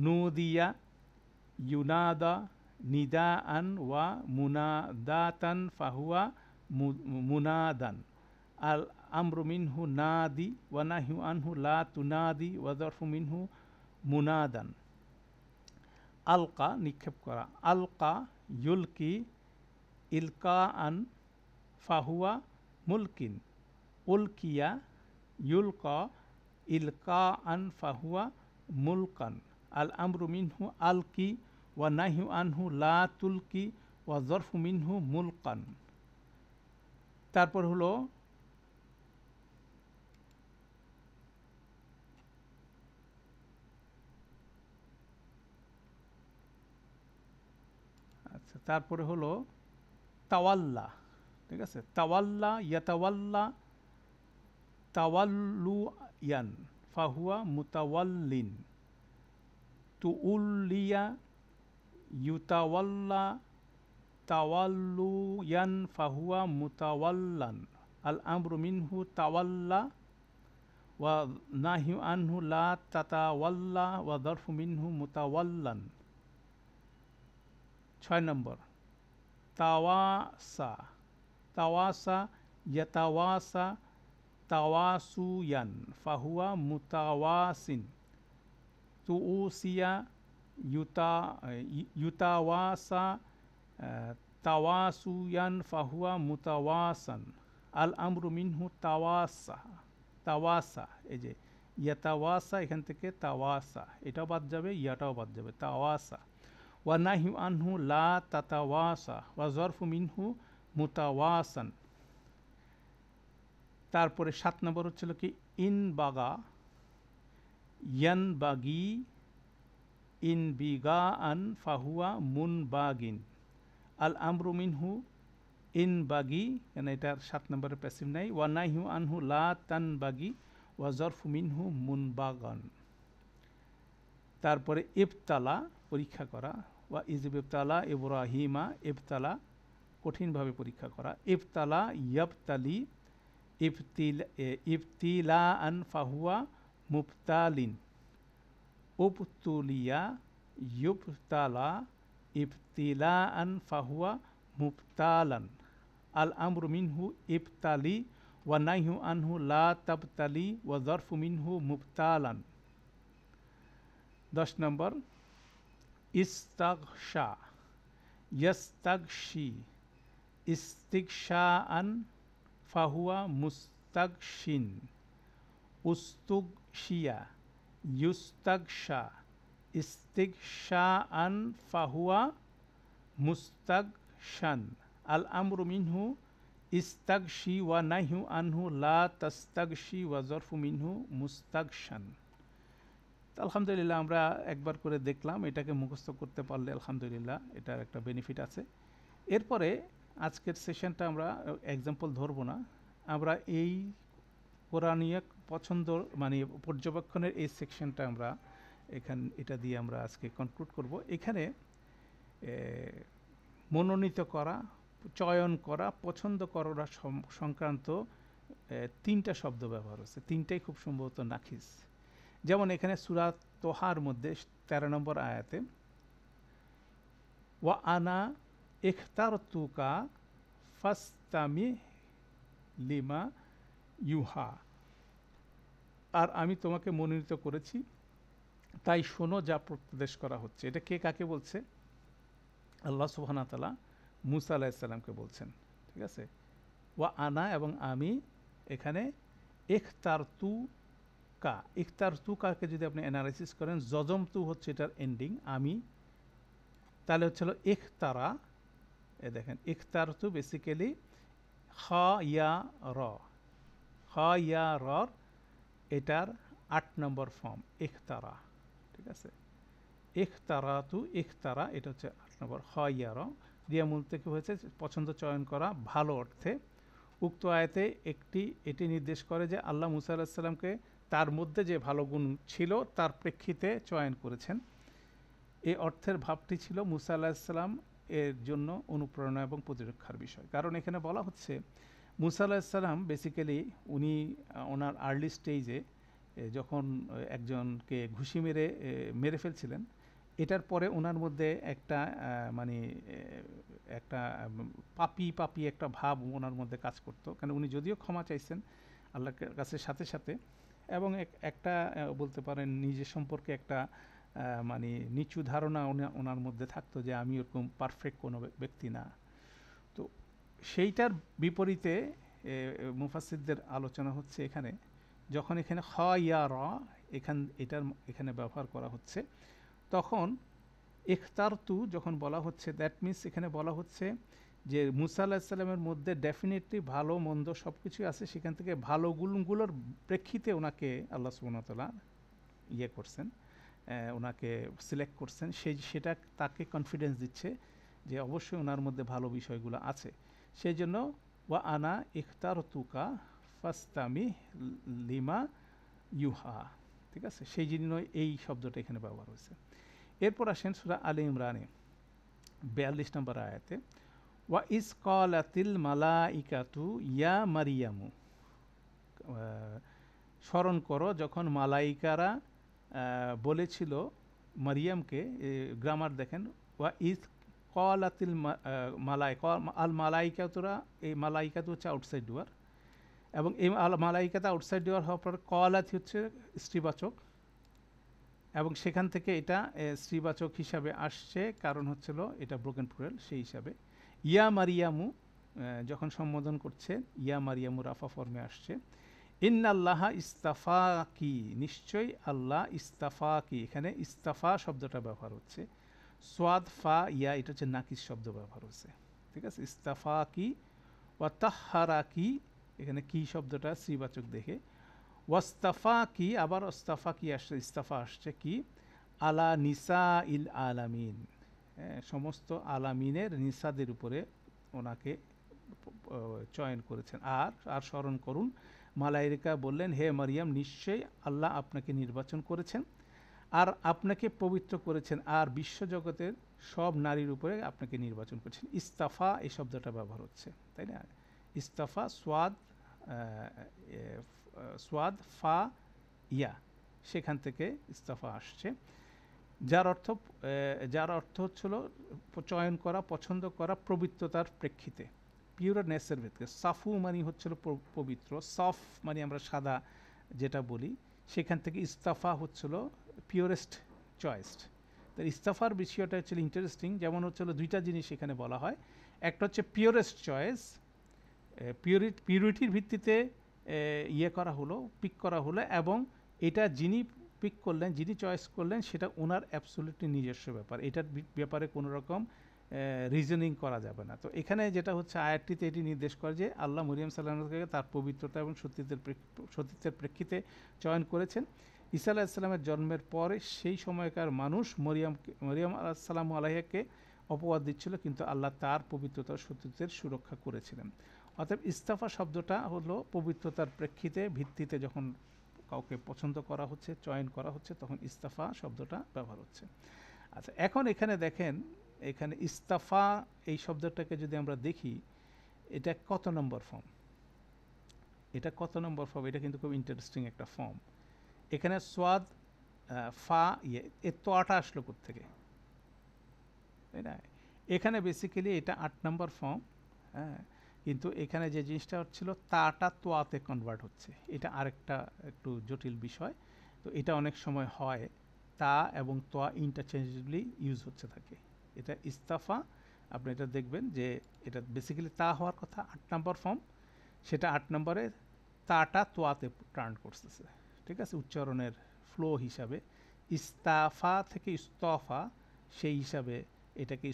নুদিয়া ইউনাদা, নিদাআন ওয়া মুনাদাতান ফাহুয়া মুনাদান, আল আমরু মিনহু নাদি ওয়া নাহয়ু আনহু লা তুনাদি ওয়া যরফু মিনহু মুনাদান। আলকা নিক্ষেপ করা, আলকা ইউলকি ইলকা আন ফাহুয়া মুলকিন, উলকিয়া ইউলকা ইলকা আন ফাহুয়া মুলকান। আল আমরু মিনহু আলকি ওয়া নাহয়ু আনহু লা তুলকি ওয়া যরফু মিনহু মুলকান। তারপর হলো আচ্ছা, তারপরে হলো তাওয়াল্লা, ঠিক আছে, তাওয়াল্লা ইয়াতাওয়াল্লা তাওয়াল্লু ইয়ান ফাহুয়া মুতাওয়াল্লিন, তুউল্লিয়া ইউতাওয়াল্লা তাওয়াল্লু ইয়ান ফাহুয়া মুতাওয়াল্লান। আল আমরু মিনহু তাওয়াল্লা ওয়া নাহয়ু আনহু লা তাতাওয়াল্লা ওয়া যরফু মিনহু মুতাওয়াল্লান। 6 নম্বর তাওয়াসা, তাওয়াসা ইয়াতাওয়াসা তাওয়াসুয়ান ফাহুয়া মুতাওয়াসিন, তুউসিয়া ইউতাওয়াসা তাওয়াসুয়ান ফাহুয়া মুতাওয়াসান। আল আমরু মিনহু তাওয়াসা, তাওয়াসা, এই যে ইয়াতাওয়াসা, এখান থেকে তাওয়াসা এটাও বাদ যাবে, ইয়াটাও বাদ যাবে, তাওয়াসা। ওয়া নাহয়ু আনহু লা তাতাওয়াসা ওয়া যরফু মিনহু মুতাওয়াসান। তারপরে 7 নম্বর হচ্ছিল কি ইন বাগা ইয়ান বাগি ইন বিগা আন ফাহুয়া মুন বাগিন। আল আমরু মিনহু ইন বাগি, কেন এটার 7 নম্বরের প্যাসিভ নাই। ওয়া নাহয়ু আনহু লা তান বাগি ওয়া যরফু মিনহু মুন বাগান। তারপরে ইবতালা পরীক্ষা করা, ওয়া ইবতালা ইব্রাহিমা, ইবতালা কঠিনভাবে পরীক্ষা করা, ইবতালা ইয়াবতালি ইবতিলা আন ফাহুয়া মুবতালিন, উবতুলিয়া ইউবতালা ইবতিলা আন ফাহুয়া মুবতালান। আল আমরু মিনহু ইবতালি ওয়া নাহয়ু আনহু লা তাবতালি ওয়া যরফু মিনহু মুবতালান। 10 নম্বর ইস্তাগশা ইয়াস্তাগশি ইস্তিগশাআন ফাহুয়া মুস্তাগশিন, উস্তুগশিয়া ইউস্তাগশা ইস্তিগশাআন ফাহুয়া মুস্তাগশান। আল আমরু মিনহু ইস্তাগশি ওয়া নাহয়ু আনহু লা তাস্তাগশি ওয়া যরফু মিনহু মুস্তাগশান। আলহামদুলিল্লাহ আমরা একবার করে দেখলাম, এটাকে মুখস্থ করতে পারলে আলহামদুলিল্লাহ এটার একটা বেনিফিট আছে। এরপরে আজকের সেশনটা আমরা এক্সাম্পল ধরবো না, আমরা এই কোরআনিয়া পছন্দ মানে পর্যবেক্ষণের এই সেকশনটা আমরা এটা দিয়ে আমরা আজকে কনক্লুড করব। এখানে মনোনীত করা, চয়ন করা, পছন্দ করা সংক্রান্ত 3টা শব্দ ব্যবহার হচ্ছে, 3টাই খুব সম্ভবত নাখিস। যেমন এখানে সূরা তোহার মধ্যে 13 নম্বর আয়াতে ওয়া আনা ইখতারতুকা ফাস্তামি লিমা ইউহা, আর আমি তোমাকে মনোনীত করেছি তাই শোনো যা প্রত্যাদেশ করা হচ্ছে। এটা কে কাকে বলছে? আল্লাহ সুবহানাহু ওয়া তাআলা মুসা আলাইহিস সালামকে বলছেন, ঠিক আছে। ওয়া আনা এবং আমি, এখানে ইখতারতুকা, ইখতারতুকাকে যদি আপনি অ্যানালাইসিস করেন, জজমতু হচ্ছে এটার এন্ডিং, আমি, তাহলে হচ্ছিল ইখতারা। এ দেখেন ইখতারতু বেসিক্যালি খ ইয়া র, খ ইয়া রর এটার 8 নম্বর ফর্ম ইখতারা, ঠিক আছে। ইখতারাতু, ইখতারা এটা হচ্ছে 8 নম্বর, খ ইয়া র ক্রিয়া মূল থেকে হয়েছে পছন্দ চয়ন করা ভালো অর্থে। উক্ত আয়াতে এটি নির্দেশ করে যে আল্লাহ মুসা আলাইহিস সালামকে তার মধ্যে যে ভালো গুণ ছিল তার প্রেক্ষিতে চয়ন করেছেন। এই অর্থের ভাবটি ছিল মুসা আলাইহিস সালাম এর জন্য অনুপ্রেরণা এবং প্রতিরক্ষার বিষয়। কারণ এখানে বলা হচ্ছে মুসা আলাইহিস সালাম বেসিক্যালি উনি ওনার আর্লি স্টেজে যখন একজনকে ঘুষি মেরে ফেলছিলেন, এটার পরে ওনার মধ্যে একটা মানে একটা পাপি একটা ভাব ওনার মধ্যে কাজ করতো। কারণ উনি যদিও ক্ষমা চাইছেন, আল্লাহর কাছে সাথে সাথে, এবং একটা বলতে পারেন নিজের সম্পর্কে একটা মানে নিচু ধারণা ওনার মধ্যে থাকতো যে আমি ওরকম পারফেক্ট কোনো ব্যক্তি না। তো সেইটার বিপরীতে মুফাসসিরদের আলোচনা হচ্ছে এখানে, যখন এখানে খ ইয়া র এখানে ব্যবহার করা হচ্ছে, তখন ইখতারতু যখন বলা হচ্ছে, দ্যাট মিনস এখানে বলা হচ্ছে যে মুসা আলাহিস সাল্লামের মধ্যে ডেফিনেটলি ভালো মন্দ সব কিছুই আছে, সেখান থেকে ভালো গুণগুলোর প্রেক্ষিতে ওনাকে আল্লাহ সুবহানাহু ওয়া তাআলা ইয়ে করছেন, ওনাকে সিলেক্ট করছেন, সেটা তাকে কনফিডেন্স দিচ্ছে যে অবশ্যই ওনার মধ্যে ভালো বিষয়গুলো আছে। সেই জন্য ওয়া আনা ইখতারতুকা ফাস্তামি লিমা ইউহা, ঠিক আছে, সেই জন্য এই শব্দটা এখানে ব্যবহার হয়েছে। এরপর আসেন সূরা আলে ইমরানে 42 নম্বর আয়াতে, ওয়া ইজ ক্বালাতিল মালাইকাতু ইয়া মারিয়ামু, স্মরণ করো যখন মালাইকারা বলেছিল মারিয়ামকে, গ্রামার দেখেন, ওয়া ইজ ক্বালাতিল আল মালাইকাতুরা, এই মালাইকাতু হচ্ছে আউটসাইড ডুয়ার, এবং এই আল মালাইকাতা আউটসাইড ডুয়ার হওয়ার পর ক্বালাত হচ্ছে স্ত্রীবাচক, এবং সেখান থেকে এটা স্ত্রীবাচক হিসাবে আসছে, কারণ হচ্ছিল এটা ব্রোকেন প্লুরাল, সেই হিসাবে ইয়া মারিয়ামু যখন সম্বোধন করছে, ইয়া মারিয়ামু রাফা ফর্মে আসছে। ইন্নাল্লাহা ইস্তাফা কি, নিশ্চয়ই আল্লাহ ইস্তাফা কি, এখানে ইস্তাফা শব্দটা ব্যবহার হচ্ছে, সোয়াদ ফা ইয়া এটা হচ্ছে নাকিস শব্দ ব্যবহার হচ্ছে, ঠিক আছে। ইস্তাফা কি ওয়া তাহহারা কি, এখানে কি শব্দটা শ্রীবাচক দেখে, ওয়াস্তাফা কি, আবার ওস্তাফা কি আসছে, ইস্তাফা আসছে কি, আলা নিসা ইল আলামিন, সমস্ত আলামিনের নিসাদের উপরে ওনাকে চয়ন করেছেন। আর স্মরণ করুন, মালাইকা বললেন, হে মারিয়াম, নিশ্চয়ই আল্লাহ আপনাকে নির্বাচন করেছেন আর আপনাকে পবিত্র করেছেন, আর বিশ্বজগতের সব নারীর উপরে আপনাকে নির্বাচন করেছেন। ইস্তাফা এই শব্দটা ব্যবহার হচ্ছে, তাই না। ইস্তাফা সোয়াদ ফা ইয়া, সেখান থেকে ইস্তাফা আসছে, যার অর্থ হচ্ছিল চয়ন করা, পছন্দ করা, পবিত্রতার প্রেক্ষিতে, পিওরনেসের ভিত্তিতে। সাফু মানে হচ্ছিল পবিত্র, সফ মানে আমরা সাদা যেটা বলি, সেখান থেকে ইস্তাফা হচ্ছিল পিওরেস্ট চয়েসড। তার ইস্তাফার বিষয়টা হচ্ছিল ইন্টারেস্টিং, যেমন হচ্ছিল দুইটা জিনিস এখানে বলা হয়, একটা হচ্ছে পিওরেস্ট চয়েস, পিউরিটির ভিত্তিতে ইয়ে করা হলো, পিক করা হলো, এবং এটা যিনি পিক করলেন, যিনি চয়েস করলেন, সেটা ওনার অ্যাবসলিউটলি নিজস্ব ব্যাপার, এটার ব্যাপারে কোনো রকম রিজনিং করা যাবে না। তো এখানে যেটা হচ্ছে আয়াতটিতে এটি নির্দেশ করে যে আল্লাহ মরিয়ম সাল্লামকে তার পবিত্রতা এবং সতীত্বের প্রেক্ষিতে চয়ন করেছেন। ঈসা আলাইহিস সালামের জন্মের পরে সেই সময়কার মানুষ মরিয়ম সালামু আলাইহাকে অপবাদ দিচ্ছিল, কিন্তু আল্লাহ তার পবিত্রতা ও সতীত্বের সুরক্ষা করেছিলেন। অতএব ইস্তাফা শব্দটা হলো পবিত্রতার প্রেক্ষিতে ভিত্তিতে যখন কাউকে পছন্দ করা হচ্ছে, চয়ন করা হচ্ছে, তখন ইস্তাফা শব্দটা ব্যবহার হচ্ছে। আচ্ছা, এখন এখানে দেখেন, এখানে ইস্তাফা এই শব্দটাকে যদি আমরা দেখি, এটা কত নম্বর ফর্ম, এটা কত নম্বর ফর্ম, এটা কিন্তু খুব ইন্টারেস্টিং একটা ফর্ম। এখানে সোয়াদ ফা ইয়ে, এর তোয়াটা আসলো কোত্থেকে, তাই না। এখানে বেসিক্যালি এটা 8 নম্বর ফর্ম, হ্যাঁ, কিন্তু এখানে যে জিনিসটা হচ্ছিল তাটা তোয়াতে কনভার্ট হচ্ছে, এটা আরেকটা একটু জটিল বিষয়। তো এটা অনেক সময় হয়, তা এবং তোয়া ইন্টারচেঞ্জেবলি ইউজ হচ্ছে থাকে। এটা ইস্তাফা, আপনি এটা দেখবেন যে এটা বেসিক্যালি তা হওয়ার কথা 8 নম্বর ফর্ম, সেটা 8 নম্বরে তাটা তোয়াতে টার্ন করতেছে, ঠিক আছে, উচ্চারণের ফ্লো হিসাবে। ইস্তাফা থেকে ইস্তফা, সেই হিসাবে এটাকে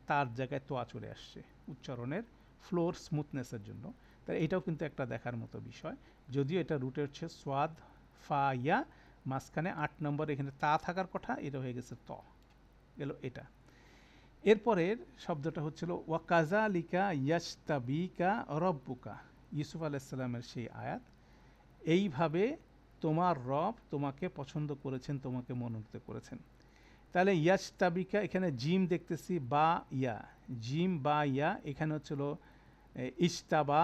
তার জায়গায় তোয়া চলে আসছে উচ্চারণের ফ্লোর স্মুথনেসের জন্য। তাই এটাও কিন্তু একটা দেখার মতো বিষয়, যদিও এটা রুটে হচ্ছে সোয়াদ ফা ইয়া, মাঝখানে 8 নম্বর এখানে তা থাকার কথা, এটা হয়ে গেছে ত গেল এটা। এরপরের শব্দটা হচ্ছিল ওয়াকাজালিকা ইয়াজতাবিকা রব্বুকা, ইউসুফ আলাইহিস সালামের সেই আয়াত, এইভাবে তোমার রব তোমাকে পছন্দ করেছেন, তোমাকে মনোনীত করেছেন। তাহলে ইয়াজতাবিকা, এখানে জিম দেখতেছি বা ইয়া, জিম বা ইয়া, এখানে হচ্ছিল ইস্তাবা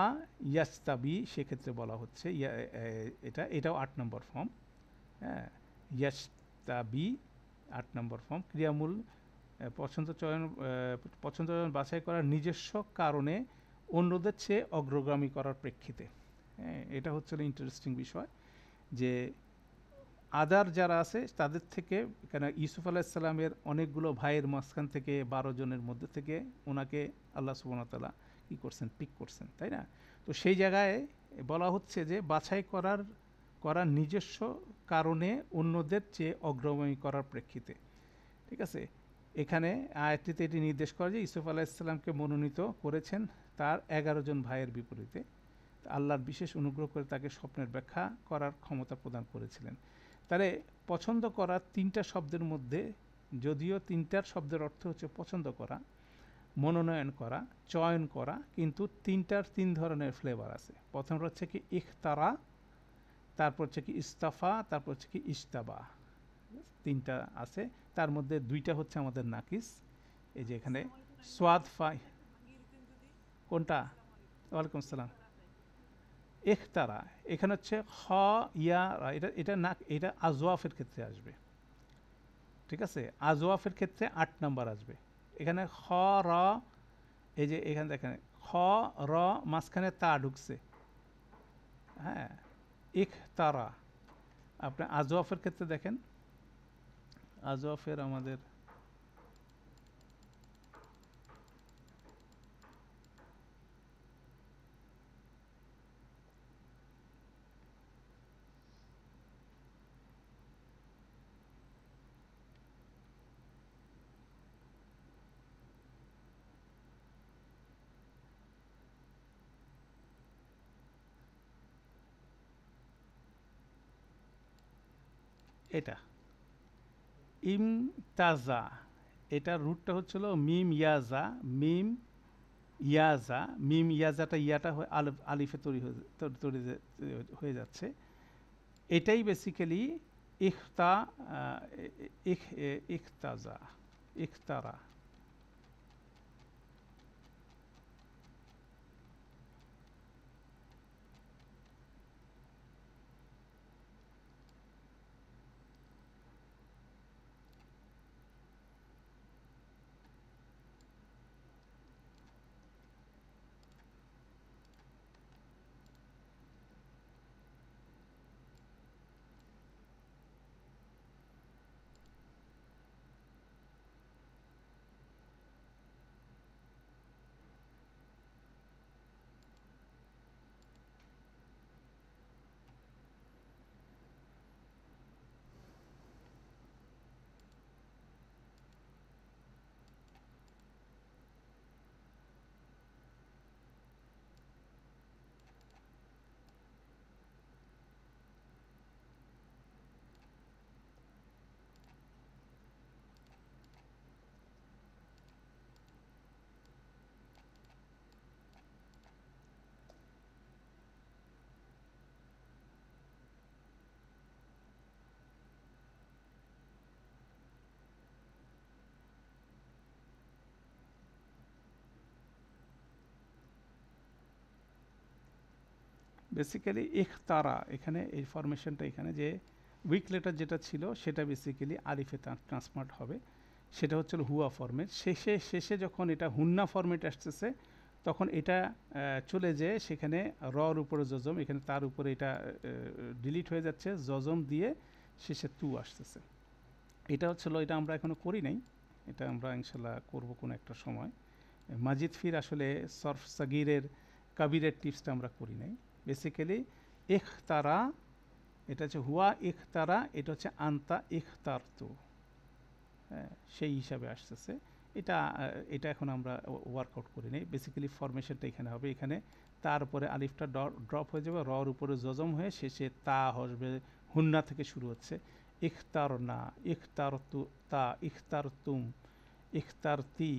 ইয়াজতাবি, সেক্ষেত্রে বলা হচ্ছে এটাও 8 নম্বর ফর্ম, হ্যাঁ, ইয়াজতাবি 8 নম্বর ফর্ম। ক্রিয়ামূল পছন্দ চয়ন বাছাই করার নিজস্ব কারণে অন্যদের চেয়ে অগ্রগামী করার প্রেক্ষিতে, হ্যাঁ, এটা হচ্ছে ইন্টারেস্টিং বিষয় যে আদার যারা আছে তাদের থেকে, কেন ইউসুফ আলাইসাল্লামের অনেকগুলো ভাইয়ের মাঝখান থেকে 12 জনের মধ্যে থেকে ওনাকে আল্লাহ সুবহানাহু ওয়া তাআলা কী করছেন, পিক করছেন, তাই না? তো সেই জায়গায় বলা হচ্ছে যে বাছাই করার নিজস্ব কারণে অন্যদের চেয়ে অগ্রগামী করার প্রেক্ষিতে, ঠিক আছে? এখানে আয়াতটিতে এটি নির্দেশ করে যে ইউসুফ আলাইসাল্লামকে মনোনীত করেছেন তার 11 জন ভাইয়ের বিপরীতে। আল্লাহর বিশেষ অনুগ্রহ করে তাকে স্বপ্নের ব্যাখ্যা করার ক্ষমতা প্রদান করেছিলেন। তাহলে পছন্দ করা 3টা শব্দের মধ্যে, যদিও 3টার শব্দের অর্থ হচ্ছে পছন্দ করা, মনোনয়ন করা, চয়ন করা, কিন্তু 3টার 3 ধরনের ফ্লেভার আছে। প্রথমটা হচ্ছে কি ইখতারা, তারপর হচ্ছে কি ইস্তাফা, তারপর হচ্ছে কি ইস্তাবা। 3টা আছে, তার মধ্যে 2টা হচ্ছে আমাদের নাকিস। এই যে এখানে সোয়াদ ফাই, কোনটা? ওয়ালাইকুম আসসালাম। ইখতারা এখানে হচ্ছে খ ইয়া রা, এটা না, এটা আজওয়াফের ক্ষেত্রে আসবে, ঠিক আছে? আজওয়াফের ক্ষেত্রে 8 নাম্বার আসবে। এখানে খ র, এই যে এখানে দেখেন খ র মাঝখানে তা ঢুকছে, হ্যাঁ, ইখতারা। আপনি আজওয়াফের ক্ষেত্রে দেখেন, আজওয়াফের আমাদের এটা ইমতাজা, এটা রুটটা হচ্ছিল মিম ইয়াজা, মিম ইয়াজা, মিম ইয়াজাটা ইয়াটা আলিফে হয়ে যাচ্ছে। এটাই বেসিক্যালি ইখতা, ইখতাজা, ইখতারা। বেসিক্যালি ইখতারা, এখানে এই ফরমেশনটা, এখানে যে উইক লেটার যেটা ছিল সেটা বেসিক্যালি আলিফে ট্রান্সফার্ট হবে, সেটা হচ্ছে হুয়া ফর্মেট। শেষে যখন এটা হুন্না ফর্মেট আসতেছে তখন এটা চলে যেয়ে সেখানে রর উপরে জজম, এখানে তার উপরে এটা ডিলিট হয়ে যাচ্ছে, জজম দিয়ে শেষে তু আসতেছে। এটা হচ্ছিল, এটা আমরা এখনো করি নাই, এটা আমরা ইনশাল্লাহ করবো কোনো একটা সময়। মাজিদ ফির আসলে সরফ সাগিরের কাবিরের টিপসটা আমরা করি নাই। বেসিক্যালি ইখতারা, এটা হচ্ছে হুয়া ইখতারা, এটা হচ্ছে আন্তা ইখতারতু, হ্যাঁ, সেই হিসাবে আসতেছে। এটা এখন আমরা ওয়ার্কআউট করি নাই। বেসিক্যালি ফরমেশনটা এখানে হবে, এখানে তারপরে আলিফটা ড্রপ হয়ে যাবে, রর উপরে জজম হয়ে শেষে তা আসবে, হুন্না থেকে শুরু হচ্ছে। ইখতার না, ইখতারতু তা, ইখতারতুম, ইখতারতি,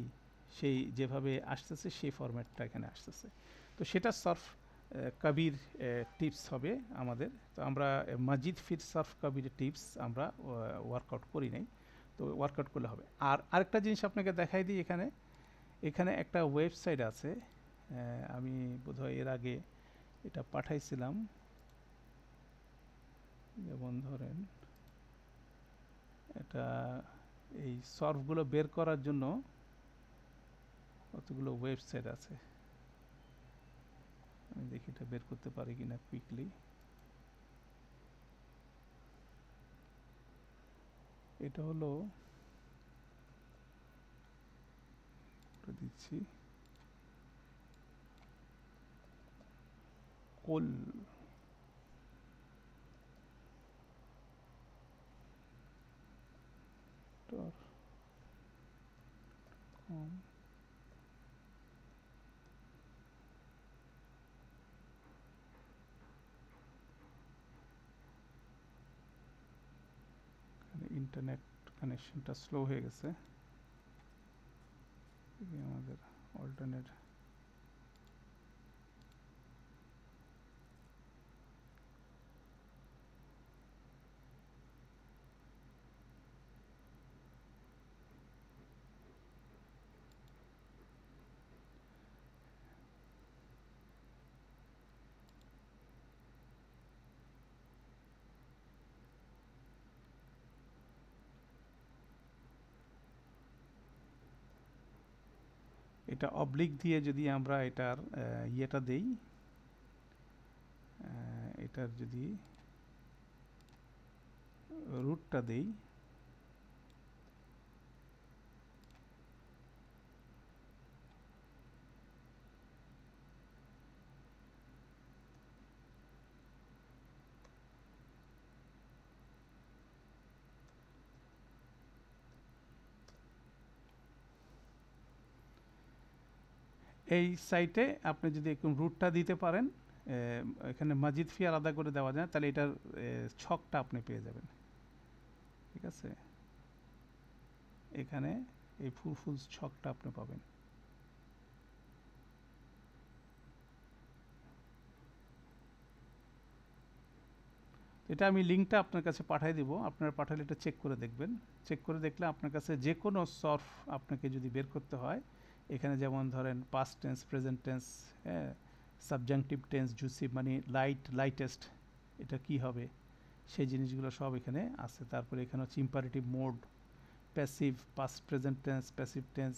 সেই যেভাবে আসতেছে সেই ফরম্যাটটা এখানে আসতেছে। তো সেটা সরফ কবির টিপস হবে আমাদের। তো আমরা মাজিদ ফির সরফ কবির টিপস আমরা ওয়ার্কআউট করি নাই, তো ওয়ার্কআউট করলে হবে। আর আরেকটা জিনিস আপনাকে দেখাই দিই, এখানে একটা ওয়েবসাইট আছে, আমি বোধহয় এর আগে এটা পাঠাইছিলাম। যেমন ধরেন এটা এই সর্ফগুলো বের করার জন্য কতগুলো ওয়েবসাইট আছে, আমি দেখি এটা বের করতে পারি কিনা কুইকলি। এটা হলো দিচ্ছি কোল ইন্টারনেট কানেকশনটা স্লো হয়ে গেছে, আমাদের অল্টারনেট এটা অবলিক দিয়ে যদি আমরা এটার ইয়েটা দেই, এটার যদি রুটটা দেই, এই সাইটে আপনি যদি একটু রুটটা দিতে পারেন, এখানে মাজিদ ফি আলাদা করে দেওয়া যায়, তাহলে এটার ছকটা আপনি পেয়ে যাবেন। ঠিক আছে, এখানে এই ফুল ছকটা আপনি পাবেন। এটা আমি লিঙ্কটা আপনার কাছে পাঠিয়ে দিব, আপনারা পাঠালে এটা চেক করে দেখবেন। চেক করে দেখলে আপনার কাছে যে কোনো সর্ফ আপনাকে যদি বের করতে হয়, এখানে যেমন ধরেন পাস্ট টেন্স, প্রেজেন্ট টেন্স, হ্যাঁ, সাবজাংটিভ টেন্স, জুসিভ মানে লাইটেস্ট, এটা কি হবে, সেই জিনিসগুলো সব এখানে আছে। তারপরে এখানে হচ্ছে imperative mode, passive, past present tense, passive tense,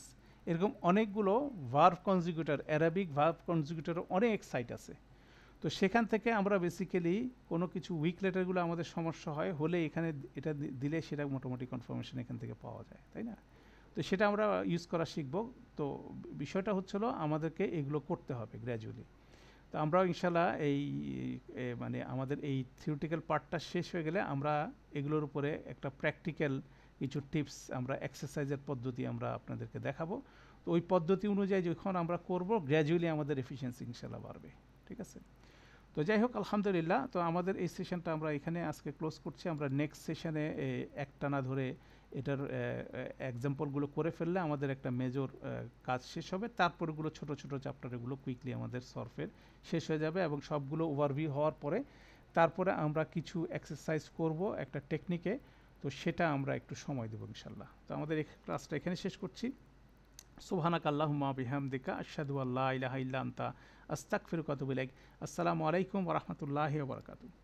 এরকম অনেকগুলো ভার্ব কনজুগেটর, অ্যারাবিক ভার্ব কনজুগেটর অনেক সাইট আছে। তো সেখান থেকে আমরা বেসিক্যালি কোনো কিছু উইক লেটারগুলো আমাদের সমস্যা হয় হলে এখানে এটা দিলে সেটা মোটামুটি কনফার্মেশন এখান থেকে পাওয়া যায়, তাই না? তো সেটা আমরা ইউজ করা শিখব। তো বিষয়টা হচ্ছিল আমাদেরকে এগুলো করতে হবে গ্র্যাজুয়ালি। তো আমরাও ইনশাল্লাহ এই মানে আমাদের এই থিওরিটিক্যাল পার্টটা শেষ হয়ে গেলে আমরা এগুলোর উপরে একটা প্র্যাকটিক্যাল কিছু টিপস, আমরা এক্সারসাইজের পদ্ধতি আমরা আপনাদেরকে দেখাবো। তো ওই পদ্ধতি অনুযায়ী যখন আমরা করব, গ্র্যাজুয়ালি আমাদের এফিসিয়েন্সি ইনশাল্লাহ বাড়বে। ঠিক আছে, তো যাই হোক, আলহামদুলিল্লাহ। তো আমাদের এই সেশনটা আমরা এখানে আজকে ক্লোজ করছি। আমরা নেক্সট সেশনে একটানা ধরে এটার এক্সাম্পলগুলো করে ফেললে আমাদের একটা মেজর কাজ শেষ হবে। তারপরেগুলো ছোট ছোট চ্যাপ্টারগুলো কুইকলি আমাদের সলভের শেষ হয়ে যাবে, এবং সবগুলো ওভারভিউ হওয়ার পরে তারপরে আমরা কিছু এক্সারসাইজ করব একটা টেকনিকে। তো সেটা আমরা একটু সময় দেবো ইনশাল্লাহ। তো আমাদের এই ক্লাসটা এখানে শেষ করছি। সুবহানাকা আল্লাহুম্মা বিহামদিকা আশহাদু আল্লা ইলাহা ইল্লা আনতা আস্তাগফিরুকা ওয়া আতুবু ইলাইক। আসসালামু আলাইকুম ওয়া রাহমাতুল্লাহি ওয়া বারাকাতুহু।